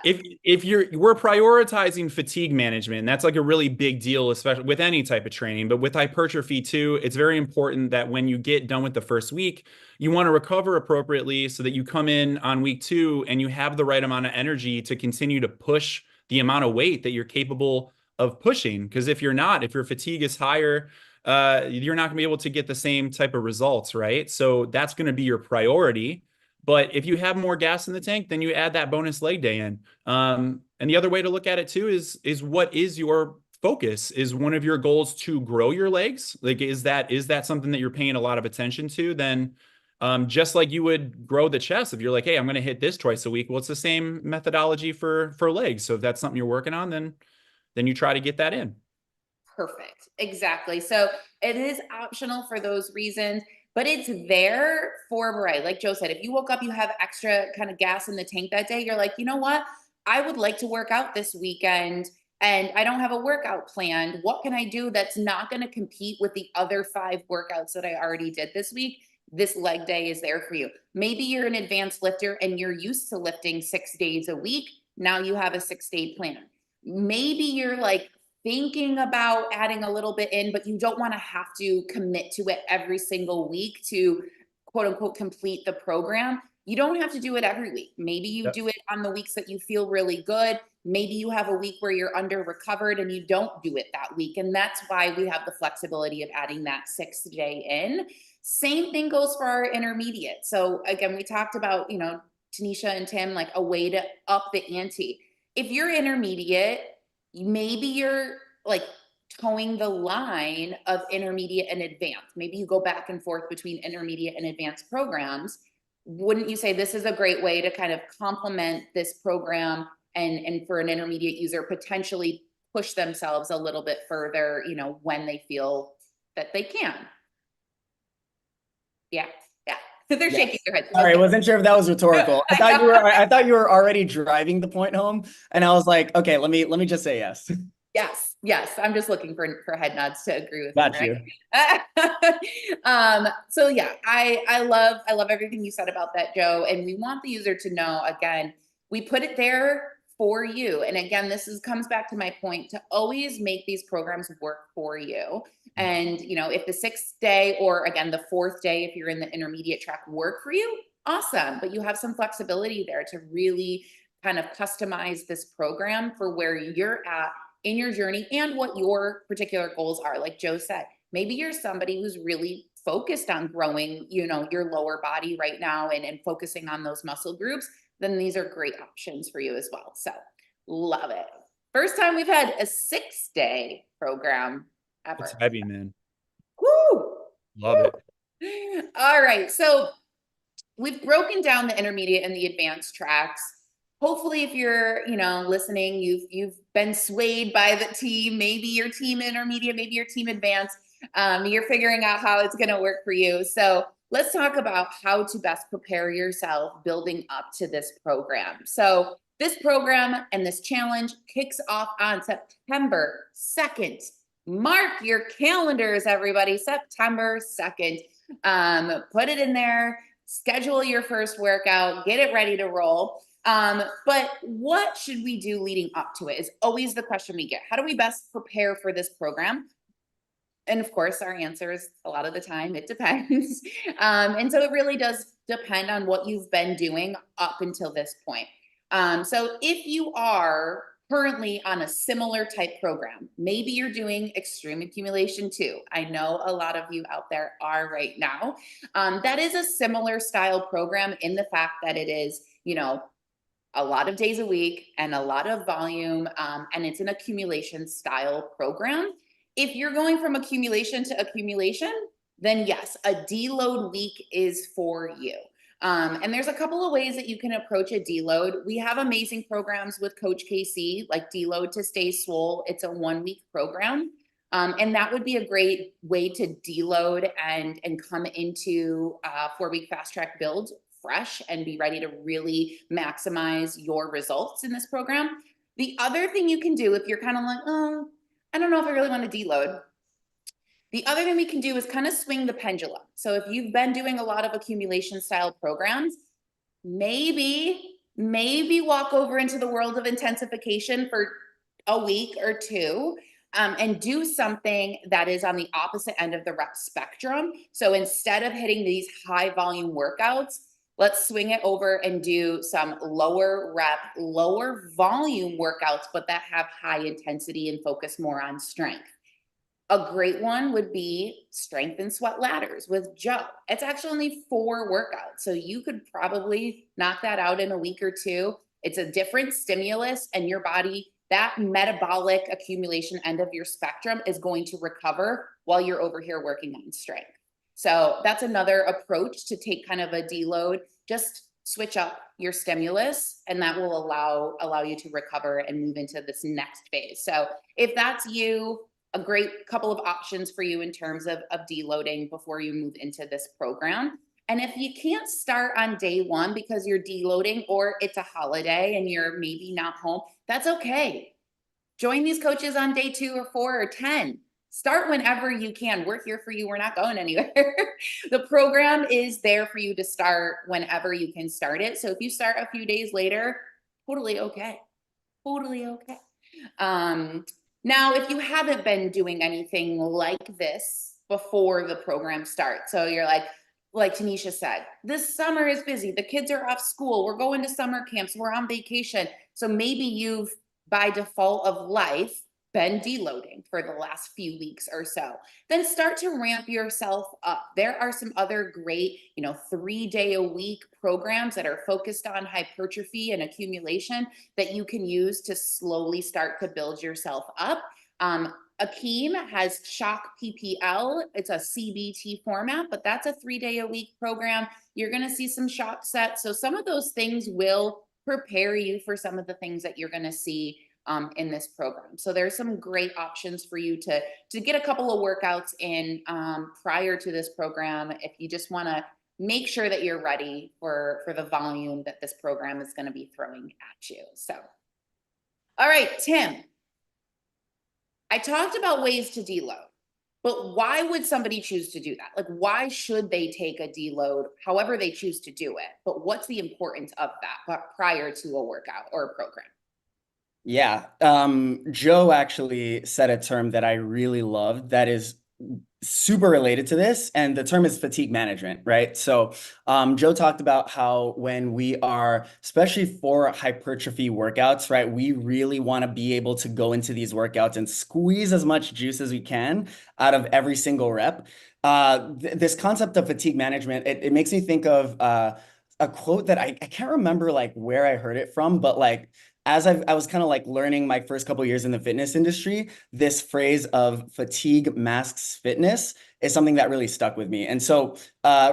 if we're prioritizing fatigue management, and that's like a really big deal, especially with any type of training, but with hypertrophy too, it's very important that when you get done with the first week, you want to recover appropriately so that you come in on week 2 and you have the right amount of energy to continue to push the amount of weight that you're capable of pushing. Because if your fatigue is higher, you're not going to be able to get the same type of results, right? So that's going to be your priority. But if you have more gas in the tank, then you add that bonus leg day in. And the other way to look at it too is what is your focus? Is one of your goals to grow your legs? Like, is that something that you're paying a lot of attention to? Then just like you would grow the chest, if you're like, hey, I'm going to hit this twice a week. Well, it's the same methodology for legs. So if that's something you're working on, then you try to get that in. Perfect. Exactly. So it is optional for those reasons, but it's there for variety. Like Joe said, if you woke up, you have extra kind of gas in the tank that day, you're like, you know what? I would like to work out this weekend and I don't have a workout planned. What can I do that's not going to compete with the other 5 workouts that I already did this week? This leg day is there for you. Maybe you're an advanced lifter and you're used to lifting 6 days a week. Now you have a 6-day plan. Maybe you're like thinking about adding a little bit in, but you don't want to have to commit to it every single week to quote unquote complete the program, you don't have to do it every week. Maybe you do it on the weeks that you feel really good. Maybe you have a week where you're under recovered and you don't do it that week. And that's why we have the flexibility of adding that 6th day in. Same thing goes for our intermediate. So again, we talked about, you know, Tanisha and Tim, like a way to up the ante. If you're intermediate, maybe you're like towing the line of intermediate and advanced. Maybe you go back and forth between intermediate and advanced programs. Wouldn't you say this is a great way to kind of complement this program and for an intermediate user potentially push themselves a little bit further, you know, when they feel that they can? Yeah. They're shaking their heads. Sorry, I wasn't sure if that was rhetorical. I thought you were already driving the point home, and I was like, okay, let me just say yes. Yes. I'm just looking for head nods to agree with Got you. you. So yeah, I love everything you said about that, Joe. And we want the user to know, again, we put it there for you. And again, comes back to my point to always make these programs work for you. And, you know, if the 6th day or again, the 4th day, if you're in the intermediate track work for you, awesome. But you have some flexibility there to really kind of customize this program for where you're at in your journey and what your particular goals are. Like Joe said, maybe you're somebody who's really focused on growing, you know, your lower body right now and focusing on those muscle groups, then these are great options for you as well. So love it. First time we've had a 6-day program ever. It's heavy, man. Woo! Love it. All right. So we've broken down the intermediate and the advanced tracks. Hopefully, if you're, you know, listening, you've been swayed by the team. Maybe your team intermediate, maybe your team advanced. You're figuring out how it's going to work for you. So let's talk about how to best prepare yourself building up to this program. So this program and this challenge kicks off on September 2nd. Mark your calendars, everybody. September 2nd. Put it in there. Schedule your first workout. Get it ready to roll. But what should we do leading up to it is always the question we get. How do we best prepare for this program? And of course, our answer is a lot of the time, it depends. And so it really does depend on what you've been doing up until this point. So if you are currently on a similar type program, maybe you're doing extreme accumulation too. I know a lot of you out there are right now. That is a similar style program in the fact that it is, you know, a lot of days a week and a lot of volume, and it's an accumulation style program. If you're going from accumulation to accumulation, then yes, a deload week is for you. And there's a couple of ways that you can approach a deload. We have amazing programs with Coach KC, like Deload to Stay Swole. It's a 1-week program. And that would be a great way to deload and come into a 4-week fast track build fresh and be ready to really maximize your results in this program. The other thing you can do if you're kind of like, oh, I don't know if I really want to deload. The other thing we can do is kind of swing the pendulum. So if you've been doing a lot of accumulation style programs, maybe walk over into the world of intensification for a week or two, and do something that is on the opposite end of the rep spectrum. So instead of hitting these high volume workouts, let's swing it over and do some lower rep, lower volume workouts, but that have high intensity and focus more on strength. A great one would be strength and sweat ladders with Joe. It's actually only 4 workouts, so you could probably knock that out in a week or two. It's a different stimulus, and your body, that metabolic accumulation end of your spectrum, is going to recover while you're over here working on strength. So that's another approach to take kind of a deload. Just switch up your stimulus, and that will allow you to recover and move into this next phase. So if that's you, a great couple of options for you in terms of deloading before you move into this program. And if you can't start on day 1 because you're deloading or it's a holiday and you're maybe not home, that's okay. Join these coaches on day 2 or 4 or 10. Start whenever you can. We're here for you. We're not going anywhere. The program is there for you to start whenever you can start it. So if you start a few days later, totally okay. Totally okay. Now, if you haven't been doing anything like this before the program starts, so you're like Tanisha said, this summer is busy. The kids are off school. We're going to summer camps. We're on vacation. So maybe you've, by default of life, been deloading for the last few weeks or so. Then start to ramp yourself up. There are some other great, 3-day-a-week programs that are focused on hypertrophy and accumulation that you can use to slowly start to build yourself up. Akeem has Shock PPL. It's a CBT format, but that's a 3-day-a-week program. You're going to see some shock sets. So some of those things will prepare you for some of the things that you're going to see in this program. So there's some great options for you to get a couple of workouts in prior to this program if you just want to make sure that you're ready for the volume that this program is going to be throwing at you. So, all right, Tim, I talked about ways to deload, but why would somebody choose to do that? Like, why should they take a deload, however they choose to do it? But what's the importance of that prior to a workout or a program? Yeah. Joe actually said a term that I really loved that is super related to this, and the term is fatigue management, right? So Joe talked about how when we are, especially for hypertrophy workouts, right, we really want to be able to go into these workouts and squeeze as much juice as we can out of every single rep. This concept of fatigue management, it makes me think of a quote that I can't remember like where I heard it from, but like as I was kind of like learning my first couple years in the fitness industry, this phrase of fatigue masks fitness is something that really stuck with me. And so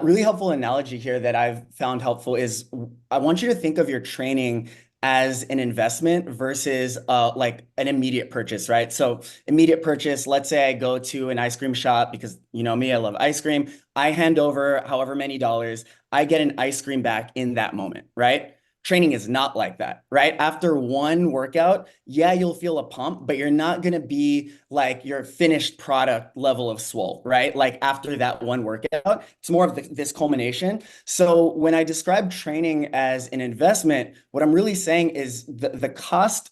really helpful analogy here that I've found helpful is I want you to think of your training as an investment versus like an immediate purchase, right? So immediate purchase, let's say I go to an ice cream shop because you know me, I love ice cream. I hand over however many dollars, I get an ice cream back in that moment, right? Training is not like that, right? After one workout, yeah, you'll feel a pump, but you're not going to be like your finished product level of swole, right? Like after that one workout, it's more of this culmination. So when I describe training as an investment, what I'm really saying is the cost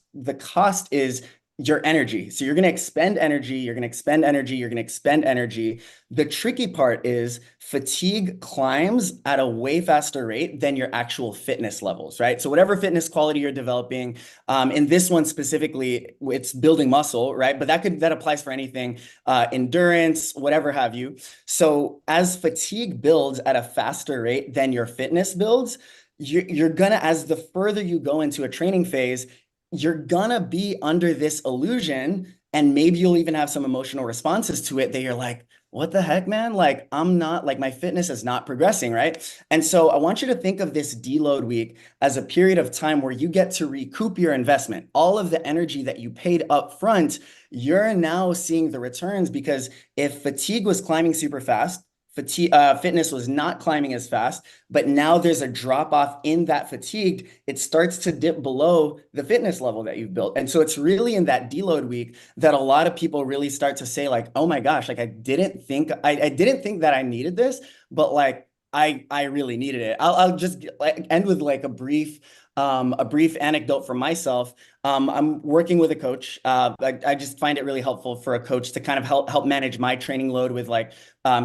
is your energy. So you're going to expend energy, you're going to expend energy, you're going to expend energy. The tricky part is fatigue climbs at a way faster rate than your actual fitness levels, right? So whatever fitness quality you're developing, in this one specifically, it's building muscle, right? But that applies for anything, endurance, whatever have you. So as fatigue builds at a faster rate than your fitness builds, you're gonna, as the further you go into a training phase, you're gonna be under this illusion, and maybe you'll even have some emotional responses to it that you're like, what the heck, man? Like, I'm not, like, my fitness is not progressing, right? And so I want you to think of this deload week as a period of time where you get to recoup your investment. All of the energy that you paid up front, you're now seeing the returns, because if fatigue was climbing super fast, fitness was not climbing as fast, but now there's a drop off in that fatigue. It starts to dip below the fitness level that you've built. And so it's really in that deload week that a lot of people really start to say like, oh my gosh, like I didn't think that I needed this, but like I really needed it. I'll just end with like a brief anecdote from myself. I'm working with a coach. I just find it really helpful for a coach to kind of help manage my training load with like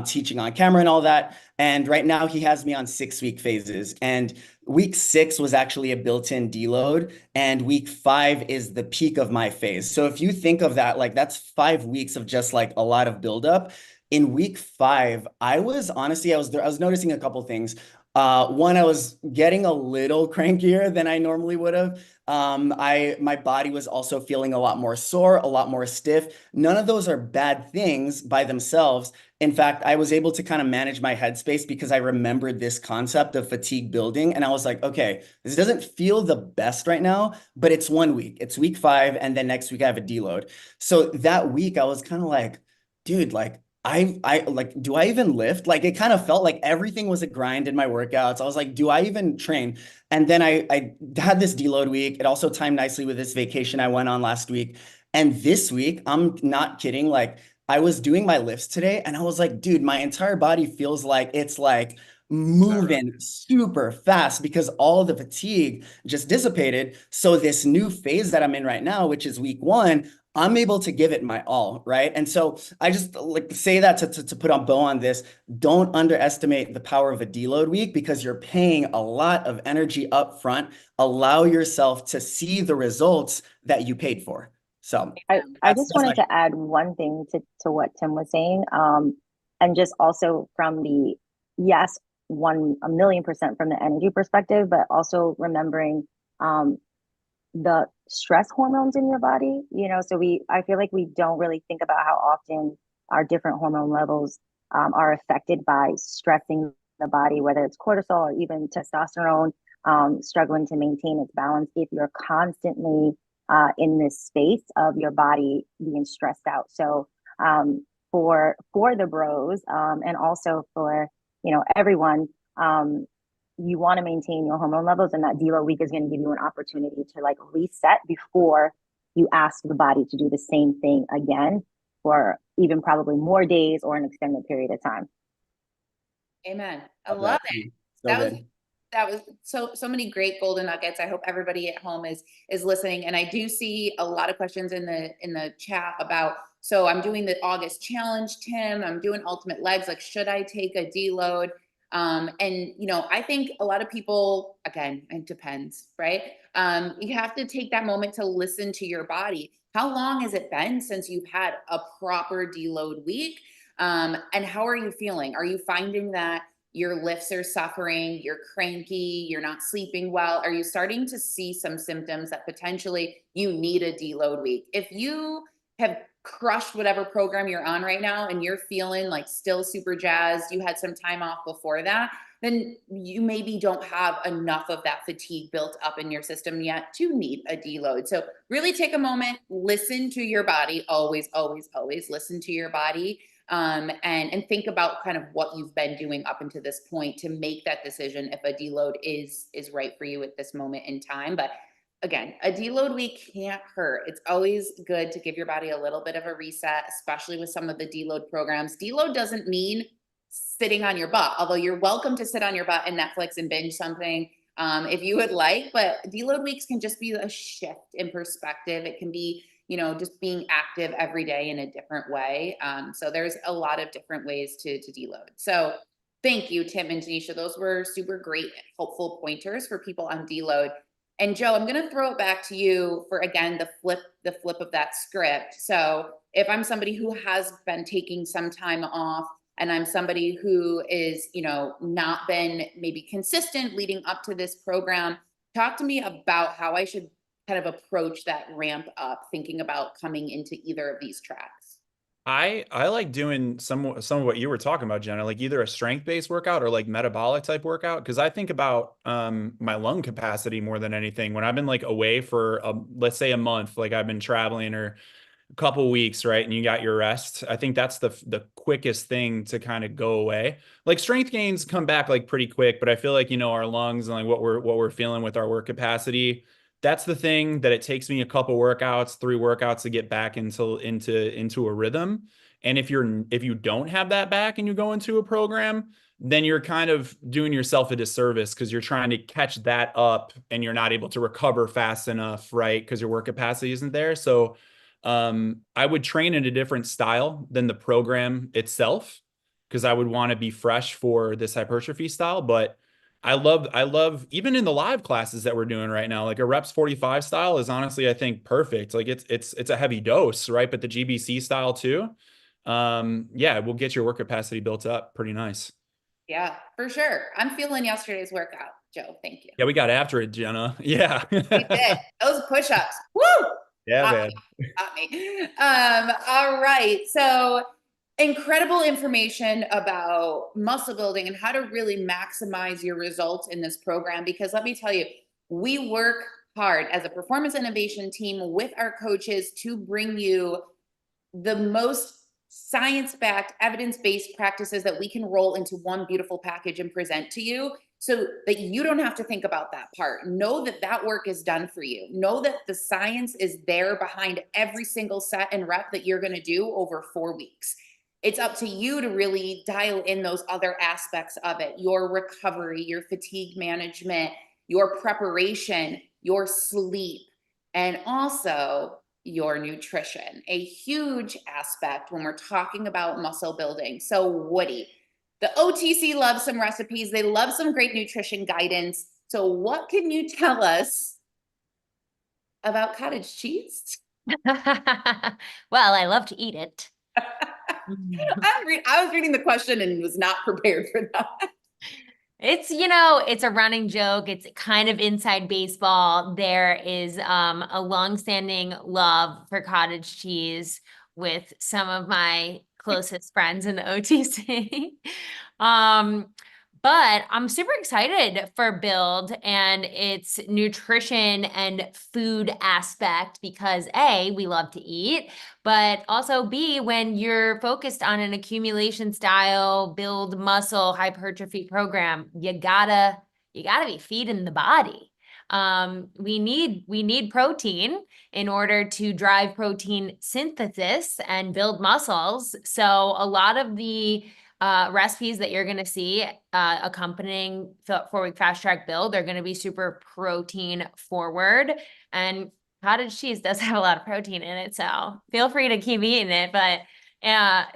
teaching on camera and all that. And right now he has me on 6-week phases. And week 6 was actually a built-in deload, and week 5 is the peak of my phase. So if you think of that, like that's 5 weeks of just like a lot of buildup. In week 5, I was noticing a couple things. One, I was getting a little crankier than I normally would have. My body was also feeling a lot more sore, a lot more stiff. None of those are bad things by themselves. In fact, I was able to kind of manage my headspace because I remembered this concept of fatigue building. And I was like, okay, this doesn't feel the best right now, but it's 1 week. It's week 5. And then next week I have a deload. So that week I was kind of like, dude, like, I like, do I even lift? Like, it kind of felt like everything was a grind in my workouts. I was like, do I even train? And then I had this deload week. It also timed nicely with this vacation I went on last week. And this week, I'm not kidding. Like, I was doing my lifts today and I was like, dude, my entire body feels like it's like moving super fast because all the fatigue just dissipated. So this new phase that I'm in right now, which is week 1, I'm able to give it my all, right? And so I just like to say that to put a bow on this. Don't underestimate the power of a deload week because you're paying a lot of energy up front. Allow yourself to see the results that you paid for. So I just that's wanted my to add one thing to what Tim was saying. And just also from the, yes, 1,000,000% from the energy perspective, but also remembering um, the stress hormones in your body, so I feel like we don't really think about how often our different hormone levels are affected by stressing the body, whether it's cortisol or even testosterone, struggling to maintain its balance if you're constantly in this space of your body being stressed out. So for the bros, and also for everyone, you want to maintain your hormone levels, and that deload week is going to give you an opportunity to like reset before you ask the body to do the same thing again for even probably more days or an extended period of time. Amen. I love love that. it. So That was good. that was so many great golden nuggets. I hope everybody at home is listening. And I do see a lot of questions in the chat about, so I'm doing the August challenge, Tim. I'm doing ultimate legs. Like, should I take a deload? And I think a lot of people, again, it depends, right? You have to take that moment to listen to your body. How long has it been since you've had a proper deload week? And how are you feeling? Are you finding that your lifts are suffering, you're cranky, you're not sleeping well? Are you starting to see some symptoms that potentially you need a deload week? If you have crushed whatever program you're on right now and you're feeling like still super jazzed, you had some time off before that, then you maybe don't have enough of that fatigue built up in your system yet to need a deload. So really take a moment, listen to your body, always, always, always listen to your body. And think about kind of what you've been doing up until this point to make that decision if a deload is right for you at this moment in time. But again, a deload week can't hurt. It's always good to give your body a little bit of a reset, especially with some of the deload programs. Deload doesn't mean sitting on your butt, although you're welcome to sit on your butt and Netflix and binge something if you would like. But deload weeks can just be a shift in perspective. It can be just being active every day in a different way. So there's a lot of different ways to deload. So thank you, Tim and Janisha. Those were super great, helpful pointers for people on deload. And Joe, I'm going to throw it back to you for, again, the flip of that script. So if I'm somebody who has been taking some time off and I'm somebody who is, not been maybe consistent leading up to this program, talk to me about how I should kind of approach that ramp up, thinking about coming into either of these tracks. I like doing some of what you were talking about, Jenna, like either a strength-based workout or like metabolic type workout. Because I think about my lung capacity more than anything. When I've been like away for let's say a month, like I've been traveling or a couple weeks, right? And you got your rest. I think that's the quickest thing to kind of go away. Like strength gains come back like pretty quick, but I feel like our lungs and like what we're feeling with our work capacity. That's the thing that it takes me a couple workouts, 3 workouts to get back into a rhythm. And if you don't have that back and you go into a program, then you're kind of doing yourself a disservice because you're trying to catch that up and you're not able to recover fast enough, right? Because your work capacity isn't there. So I would train in a different style than the program itself because I would want to be fresh for this hypertrophy style. But I love even in the live classes that we're doing right now, like a reps 45 style is honestly, I think, perfect. Like it's a heavy dose, right? But the GBC style too. Yeah, we'll get your work capacity built up pretty nice. Yeah, for sure. I'm feeling yesterday's workout, Joe. Thank you. Yeah, we got after it, Jenna. Yeah. We did. Those push-ups. Woo! Yeah, Got man. me. Got me. All right. So incredible information about muscle building and how to really maximize your results in this program. Because let me tell you, we work hard as a performance innovation team with our coaches to bring you the most science-backed, evidence-based practices that we can roll into one beautiful package and present to you so that you don't have to think about that part. Know that that work is done for you. Know that the science is there behind every single set and rep that you're going to do over 4 weeks. It's up to you to really dial in those other aspects of it, your recovery, your fatigue management, your preparation, your sleep, and also your nutrition, a huge aspect when we're talking about muscle building. So Woody, the OTC loves some recipes. They love some great nutrition guidance. So what can you tell us about cottage cheese? Well, I love to eat it. I was reading the question and was not prepared for that. It's, it's a running joke. It's kind of inside baseball. There is a longstanding love for cottage cheese with some of my closest friends in the OTC. um, but I'm super excited for Build and its nutrition and food aspect because A, we love to eat, but also B, when you're focused on an accumulation style, build muscle, hypertrophy program, you gotta be feeding the body. We need protein in order to drive protein synthesis and build muscles. So a lot of the recipes that you're going to see accompanying the 4-week fast track build, they're going to be super protein forward, and cottage cheese does have a lot of protein in it. So feel free to keep eating it, but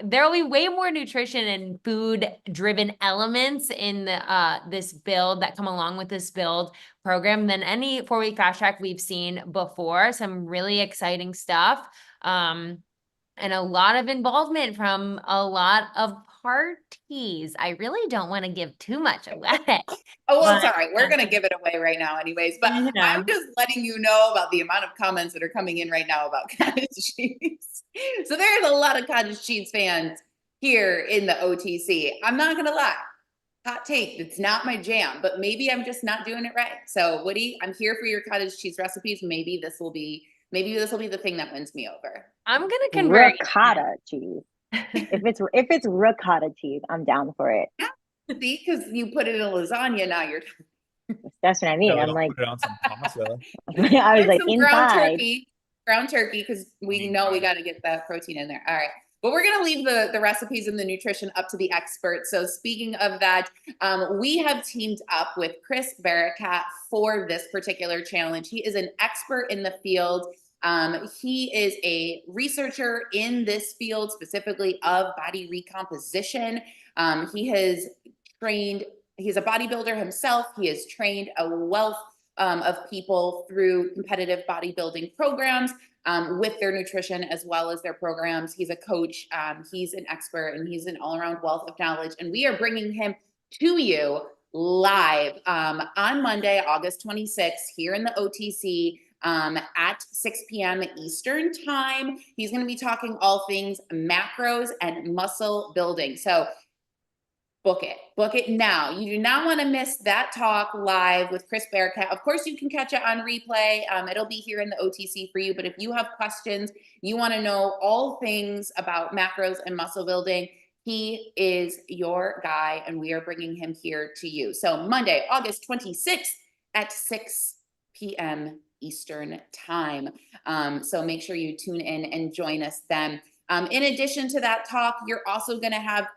there will be way more nutrition and food driven elements in the this build that come along with this build program than any 4-week fast track we've seen before. Some really exciting stuff. And a lot of involvement from a lot of parties. I really don't want to give too much away. Oh, well, But, sorry. We're going to give it away right now anyways, but you know. I'm just letting you know about the amount of comments that are coming in right now about cottage cheese. So there's a lot of cottage cheese fans here in the OTC. I'm not going to lie. Hot take, it's not my jam, but maybe I'm just not doing it right. So Woody, I'm here for your cottage cheese recipes. Maybe this will be the thing that wins me over. I'm gonna convert Ricotta cheese. If it's ricotta cheese, I'm down for it. See, because you put it in a lasagna, now you're That's what I mean. No, I'm don't like, put it on some pasta. I was and like some inside. ground turkey, because we know we got to get that protein in there. All right. But we're going to leave the recipes and the nutrition up to the experts. So speaking of that, we have teamed up with Chris Barakat for this particular challenge. He is an expert in the field. He is a researcher in this field, specifically of body recomposition. He has trained, he's a bodybuilder himself. He has trained a wealth of people through competitive bodybuilding programs with their nutrition as well as their programs. He's a coach, he's an expert, and he's an all-around wealth of knowledge. And we are bringing him to you live on Monday, August 26th, here in the OTC at 6 p.m. Eastern time. He's going to be talking all things macros and muscle building. So book it now. You do not want to miss that talk live with Chris Barakat. Of course, you can catch it on replay. It'll be here in the OTC for you. But if you have questions, you want to know all things about macros and muscle building, he is your guy, and we are bringing him here to you. So Monday, August 26th at 6 p.m. Eastern time. So make sure you tune in and join us then. In addition to that talk, you're also going to have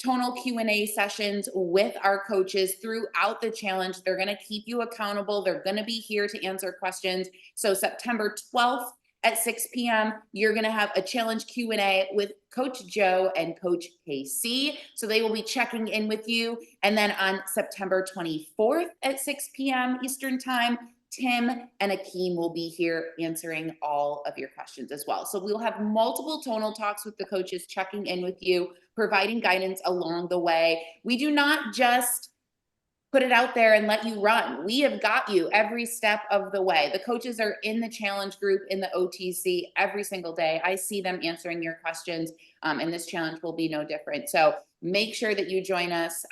Tonal Q&A sessions with our coaches throughout the challenge. They're going to keep you accountable. They're going to be here to answer questions. So September 12th at 6 p.m., you're going to have a challenge Q&A with Coach Joe and Coach KC. So they will be checking in with you. And then on September 24th at 6 p.m. Eastern time, Tim and Akeem will be here answering all of your questions as well. So we'll have multiple tonal talks with the coaches, checking in with you, providing guidance along the way. We do not just put it out there and let you run. We have got you every step of the way. The coaches are in the challenge group in the OTC every single day. I see them answering your questions, and this challenge will be no different. So make sure that you join us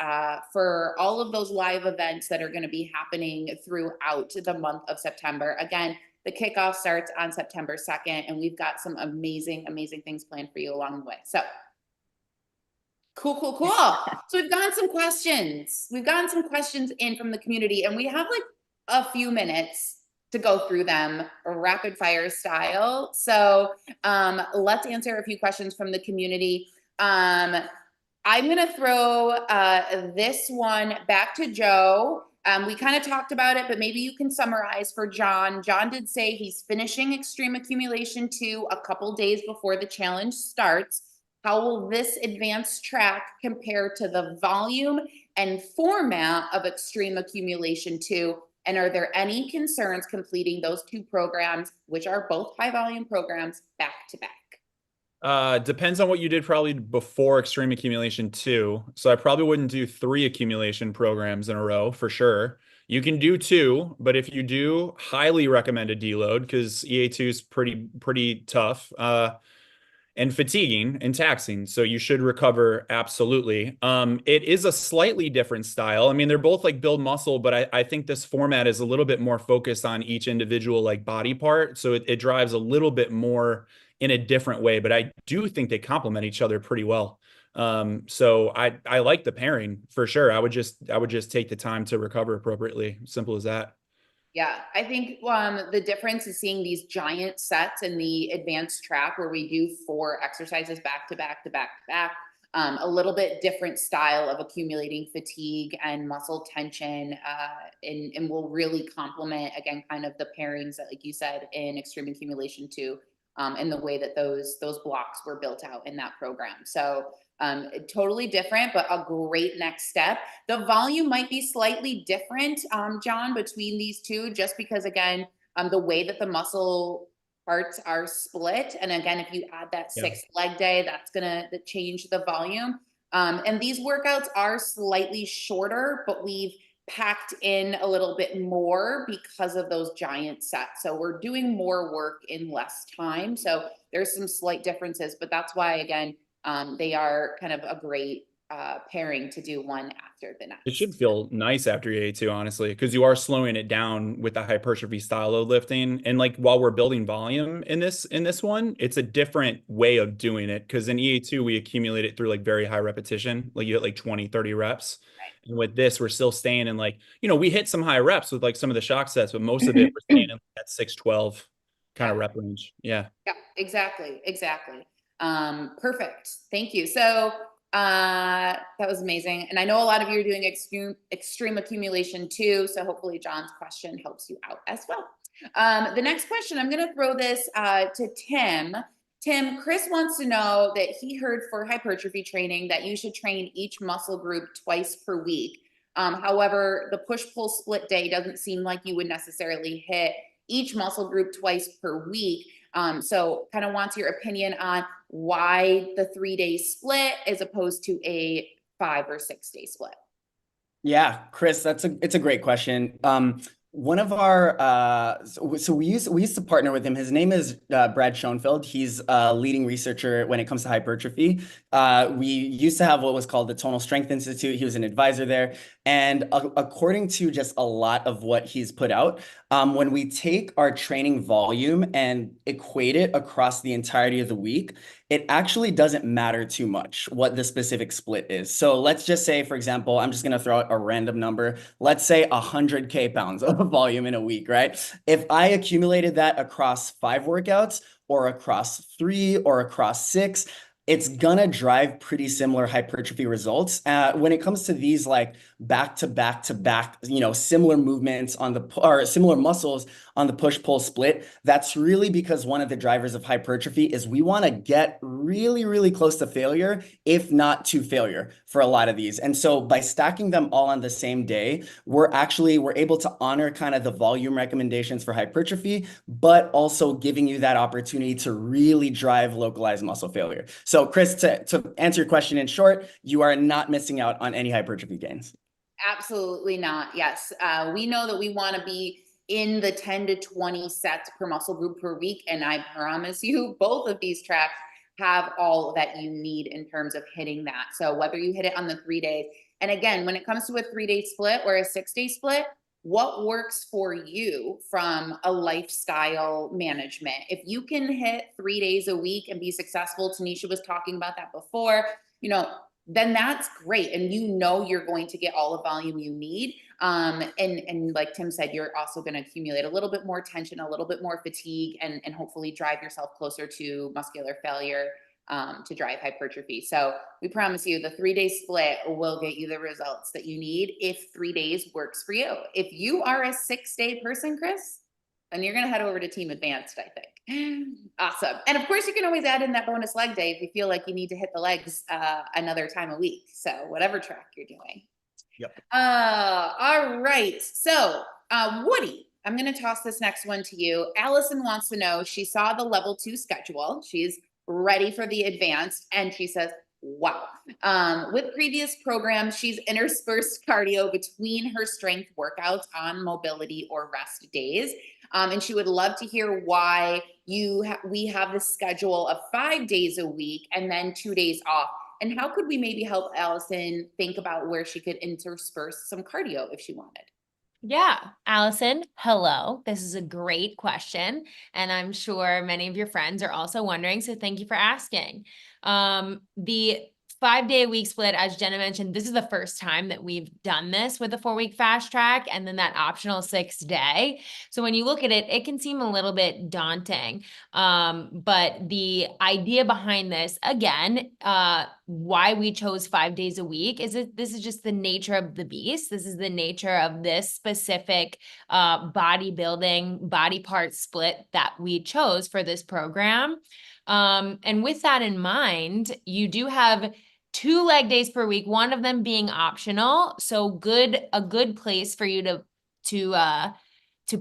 for all of those live events that are going to be happening throughout the month of September. Again, the kickoff starts on September 2nd, and we've got some amazing, amazing things planned for you along the way. So cool. So we've gotten some questions. We've gotten some questions in from the community, and we have like a few minutes to go through them rapid fire style. So let's answer a few questions from the community. I'm going to throw this one back to Joe. We kind of talked about it, but maybe you can summarize for John. John did say he's finishing Extreme Accumulation 2 a couple days before the challenge starts. How will this advanced track compare to the volume and format of Extreme Accumulation 2? And are there any concerns completing those two programs, which are both high volume programs, back to back? Depends on what you did probably before Extreme Accumulation 2. So I probably wouldn't do 3 accumulation programs in a row for sure. You can do 2, but if you do, highly recommend a deload because EA2 is pretty tough. And fatiguing and taxing. So you should recover absolutely. It is a slightly different style. I mean, they're both like build muscle, but I think this format is a little bit more focused on each individual like body part. So it drives a little bit more in a different way, but I do think they complement each other pretty well. So I like the pairing for sure. I would just take the time to recover appropriately. Simple as that. Yeah, I think the difference is seeing these giant sets in the advanced track where we do 4 exercises back to back to back to back. A little bit different style of accumulating fatigue and muscle tension, and will really complement again kind of the pairings that, like you said, in Extreme Accumulation 2, and the way that those blocks were built out in that program. So totally different, but a great next step. The volume might be slightly different, John, between these two, just because again, the way that the muscle parts are split. And again, if you add that 6th leg day, that's gonna change the volume. And these workouts are slightly shorter, but we've packed in a little bit more because of those giant sets. So we're doing more work in less time. So there's some slight differences, but that's why, again, they are kind of a great pairing to do one after the next. It should feel nice after EA2, honestly, because you are slowing it down with the hypertrophy style of lifting. And like while we're building volume in this one, it's a different way of doing it. Because in EA2, we accumulate it through like very high repetition, like you hit like 20, 30 reps. And with this, we're still staying in like, we hit some high reps with like some of the shock sets, but most of it we're staying in that 6-12 kind of rep range. Yeah. Yeah, exactly. Perfect. Thank you. So that was amazing. And I know a lot of you are doing extreme accumulation too. So hopefully John's question helps you out as well. The next question, I'm going to throw this to Tim. Tim, Chris wants to know that he heard for hypertrophy training that you should train each muscle group twice per week. However, the push-pull split day doesn't seem like you would necessarily hit each muscle group twice per week. So kind of wants your opinion on why the 3-day split as opposed to a 5 or 6-day split. Yeah, Chris, it's a great question. One of our so we used to partner with him. His name is Brad Schoenfeld. He's a leading researcher when it comes to hypertrophy. We used to have what was called the Tonal Strength Institute. He was an advisor there. And according to just a lot of what he's put out, when we take our training volume and equate it across the entirety of the week, it actually doesn't matter too much what the specific split is. So let's just say, for example, I'm just going to throw out a random number. Let's say 100 pounds of volume in a week, right? If I accumulated that across 5 workouts or across 3 or across 6, it's gonna drive pretty similar hypertrophy results. When it comes to these like back to back to back, similar movements or similar muscles on the push-pull split, that's really because one of the drivers of hypertrophy is we want to get really, really close to failure, if not to failure for a lot of these. And so by stacking them all on the same day, we're able to honor kind of the volume recommendations for hypertrophy, but also giving you that opportunity to really drive localized muscle failure. So Chris, to answer your question in short, you are not missing out on any hypertrophy gains. Absolutely not. Yes. We know that we want to be in the 10 to 20 sets per muscle group per week. And I promise you, both of these tracks have all that you need in terms of hitting that. So whether you hit it on the 3 days, and again, when it comes to a 3-day split or a 6-day split, what works for you from a lifestyle management? If you can hit 3 days a week and be successful, Tanisha was talking about that before, then that's great. And you're going to get all the volume you need. And like Tim said, you're also going to accumulate a little bit more tension, a little bit more fatigue, and hopefully drive yourself closer to muscular failure to drive hypertrophy. So we promise you the 3-day split will get you the results that you need if 3 days works for you. If you are a 6-day person, Chris, then you're going to head over to Team Advanced, I think. Awesome. And of course, you can always add in that bonus leg day if you feel like you need to hit the legs another time a week. So whatever track you're doing. Yep. All right. So Woody, I'm going to toss this next one to you. Allison wants to know, she saw the level 2 schedule. She's ready for the advanced. And she says, wow. With previous programs, she's interspersed cardio between her strength workouts on mobility or rest days. And she would love to hear why we have the schedule of 5 days a week and then 2 days off. And how could we maybe help Allison think about where she could intersperse some cardio if she wanted? Yeah, Allison, hello. This is a great question. And I'm sure many of your friends are also wondering. So thank you for asking. The 5-day-a-week split, as Jenna mentioned, this is the first time that we've done this with a 4-week fast track and then that optional 6-day. So when you look at it, it can seem a little bit daunting. But the idea behind this, again, why we chose 5 days a week is that this is just the nature of the beast. This is the nature of this specific bodybuilding body part split that we chose for this program. And with that in mind, you do have 2 leg days per week, one of them being optional. So a good place for you to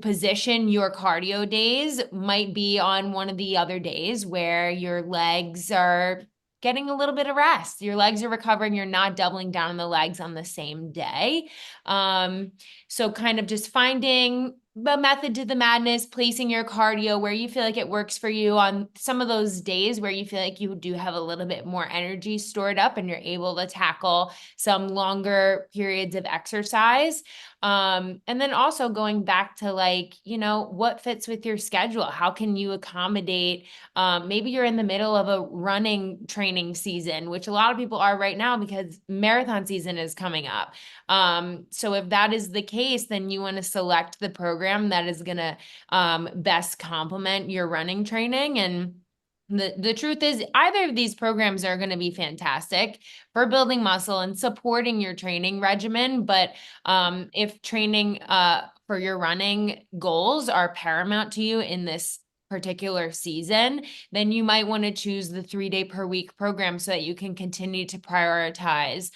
position your cardio days might be on one of the other days where your legs are getting a little bit of rest. Your legs are recovering. You're not doubling down on the legs on the same day. So kind of just finding the method to the madness, placing your cardio where you feel like it works for you on some of those days where you feel like you do have a little bit more energy stored up and you're able to tackle some longer periods of exercise. And then also going back to what fits with your schedule? How can you accommodate, maybe you're in the middle of a running training season, which a lot of people are right now because marathon season is coming up. So if that is the case, then you want to select the program that is going to best complement your running training. And the truth is either of these programs are going to be fantastic for building muscle and supporting your training regimen. But if training for your running goals are paramount to you in this particular season, then you might want to choose the 3-day per week program so that you can continue to prioritize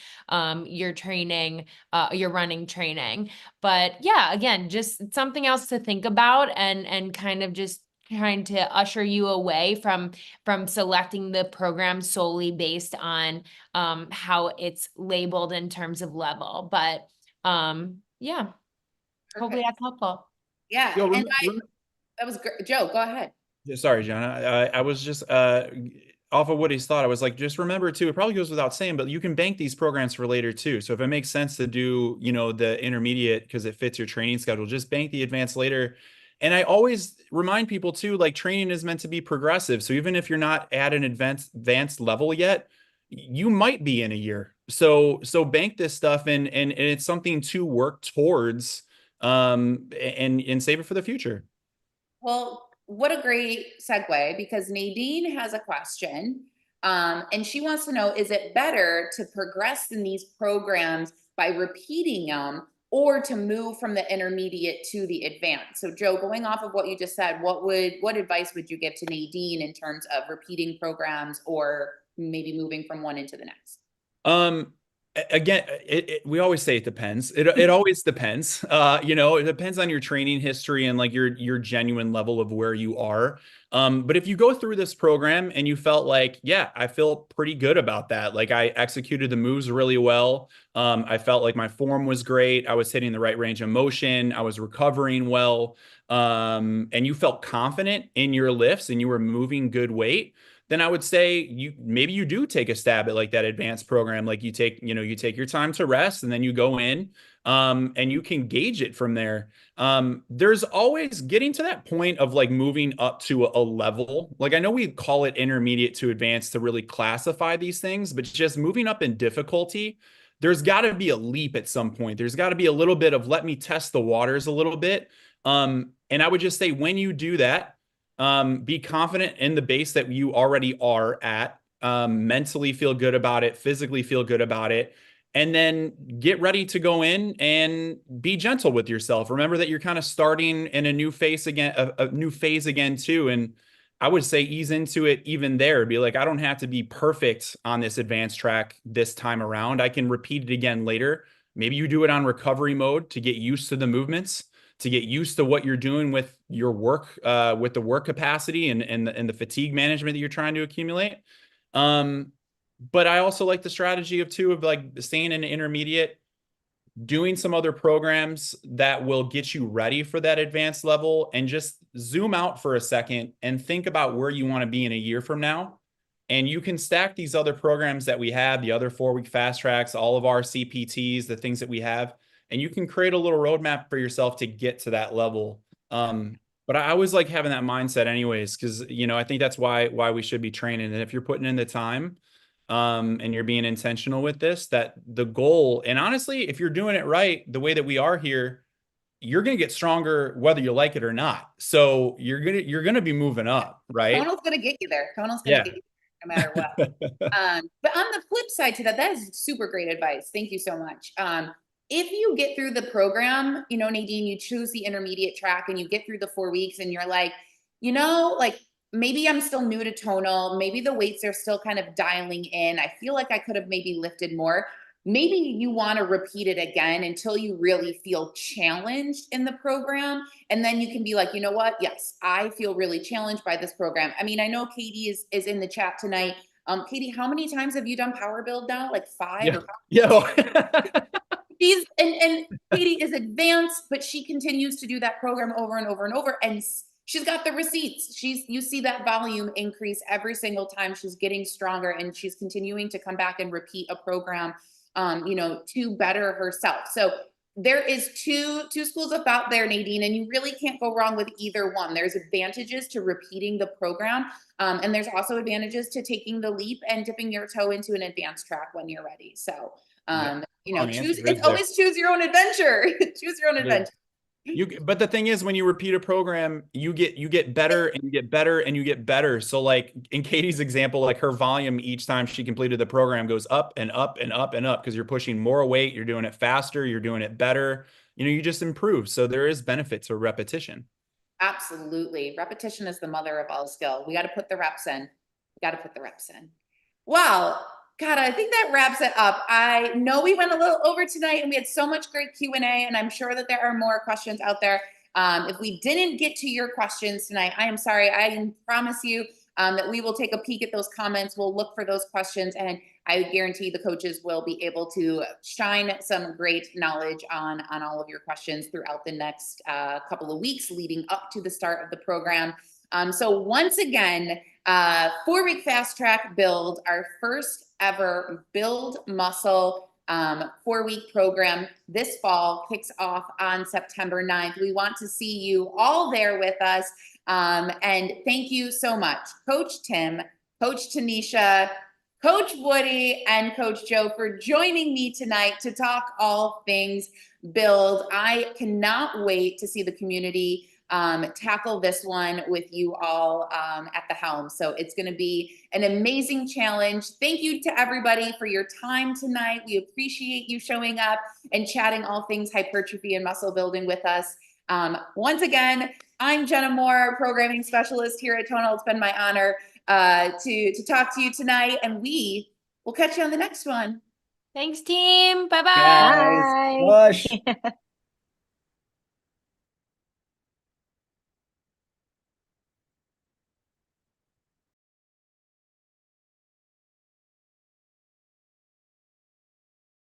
your training, your running training. But yeah, again, just something else to think about and kind of just trying to usher you away from selecting the program solely based on how it's labeled in terms of level. But yeah, hopefully that's helpful. Yeah. Yo, And that was great. Joe, go ahead. sorry, Jenna. I was just off of what he's thought. I was like, just remember too, it probably goes without saying, but you can bank these programs for later too. So if it makes sense to do, the intermediate because it fits your training schedule, just bank the advanced later. And I always remind people too, like training is meant to be progressive. So even if you're not at an advanced level yet, you might be in a year. So bank this stuff and it's something to work towards and save it for the future. Well, what a great segue, because Nadine has a question. And she wants to know, is it better to progress in these programs by repeating them or to move from the intermediate to the advanced? So Joe, going off of what you just said, what advice would you give to Nadine in terms of repeating programs or maybe moving from one into the next? Again, we always say it depends. It always depends. It depends on your training history and like your genuine level of where you are. But if you go through this program and you felt like, yeah, I feel pretty good about that. Like I executed the moves really well. I felt like my form was great. I was hitting the right range of motion. I was recovering well. And you felt confident in your lifts and you were moving good weight, then I would say maybe you do take a stab at like that advanced program. Like you take your time to rest and then you go in and you can gauge it from there. There's always getting to that point of like moving up to a level. Like I know we call it intermediate to advanced to really classify these things, but just moving up in difficulty, there's got to be a leap at some point. There's got to be a little bit of let me test the waters a little bit. And I would just say when you do that, be confident in the base that you already are at. mentally feel good about it, physically feel good about it, and then get ready to go in and be gentle with yourself. Remember that you're kind of starting in a new phase again, a new phase again too. And I would say ease into it even there. Be like, I don't have to be perfect on this advanced track this time around. I can repeat it again later. Maybe you do it on recovery mode to get used to the movements, to get used to what you're doing with your work, with the work capacity and the fatigue management that you're trying to accumulate. But I also like the strategy of like staying in intermediate, doing some other programs that will get you ready for that advanced level, and just zoom out for a second and think about where you want to be in a year from now. And you can stack these other programs that we have, the other 4-week fast tracks, all of our CPTs, the things that we have, and you can create a little roadmap for yourself to get to that level. But I always like having that mindset anyways, because, I think that's why we should be training. And if you're putting in the time, and you're being intentional with this, that the goal, and honestly, if you're doing it right, the way that we are here, you're going to get stronger whether you like it or not. So you're going to be moving up, right? Tonal's going to get you there. Tonal's going to get you there no matter what. But on the flip side to that, that is super great advice. Thank you so much. If you get through the program, Nadine, you choose the intermediate track and you get through the 4 weeks and you're like, maybe I'm still new to tonal. Maybe the weights are still kind of dialing in. I feel like I could have maybe lifted more. Maybe you want to repeat it again until you really feel challenged in the program. And then you can be like, you know what? Yes, I feel really challenged by this program. I mean, I know Katie is in the chat tonight. Katie, how many times have you done power build now? Like 5 or 5? Yeah. And Katie is advanced, but she continues to do that program over and over and over. And she's got the receipts. You see that volume increase every single time. She's getting stronger and she's continuing to come back and repeat a program, to better herself. So there is two schools of thought there, Nadine, and you really can't go wrong with either one. There's advantages to repeating the program. And there's also advantages to taking the leap and dipping your toe into an advanced track when you're ready. So, it's always choose your own adventure. Choose your own adventure. But the thing is, when you repeat a program, you get better and you get better and you get better. So like in Katie's example, like her volume each time she completed the program goes up and up and up and up because you're pushing more weight, you're doing it faster, you're doing it better. You just improve. So there is benefit to repetition. Absolutely. Repetition is the mother of all skill. We got to put the reps in. Wow. God, I think that wraps it up. I know we went a little over tonight and we had so much great Q&A, and I'm sure that there are more questions out there. If we didn't get to your questions tonight, I am sorry. I promise you that we will take a peek at those comments. We'll look for those questions, and I guarantee the coaches will be able to shine some great knowledge on all of your questions throughout the next couple of weeks leading up to the start of the program. So once again, 4-week fast track build, our first ever build muscle 4-week program this fall, kicks off on September 9th. We want to see you all there with us. And thank you so much, Coach Tim, Coach Tanisha, Coach Woody, and Coach Joe for joining me tonight to talk all things build. I cannot wait to see the community tackle this one with you all at the helm. So it's going to be an amazing challenge. Thank you to everybody for your time tonight. We appreciate you showing up and chatting all things hypertrophy and muscle building with us. Once again, I'm Jenna Moore, programming specialist here at Tonal. It's been my honor to talk to you tonight, and we will catch you on the next one. Thanks, team. Bye-bye. Bye. Guys, push.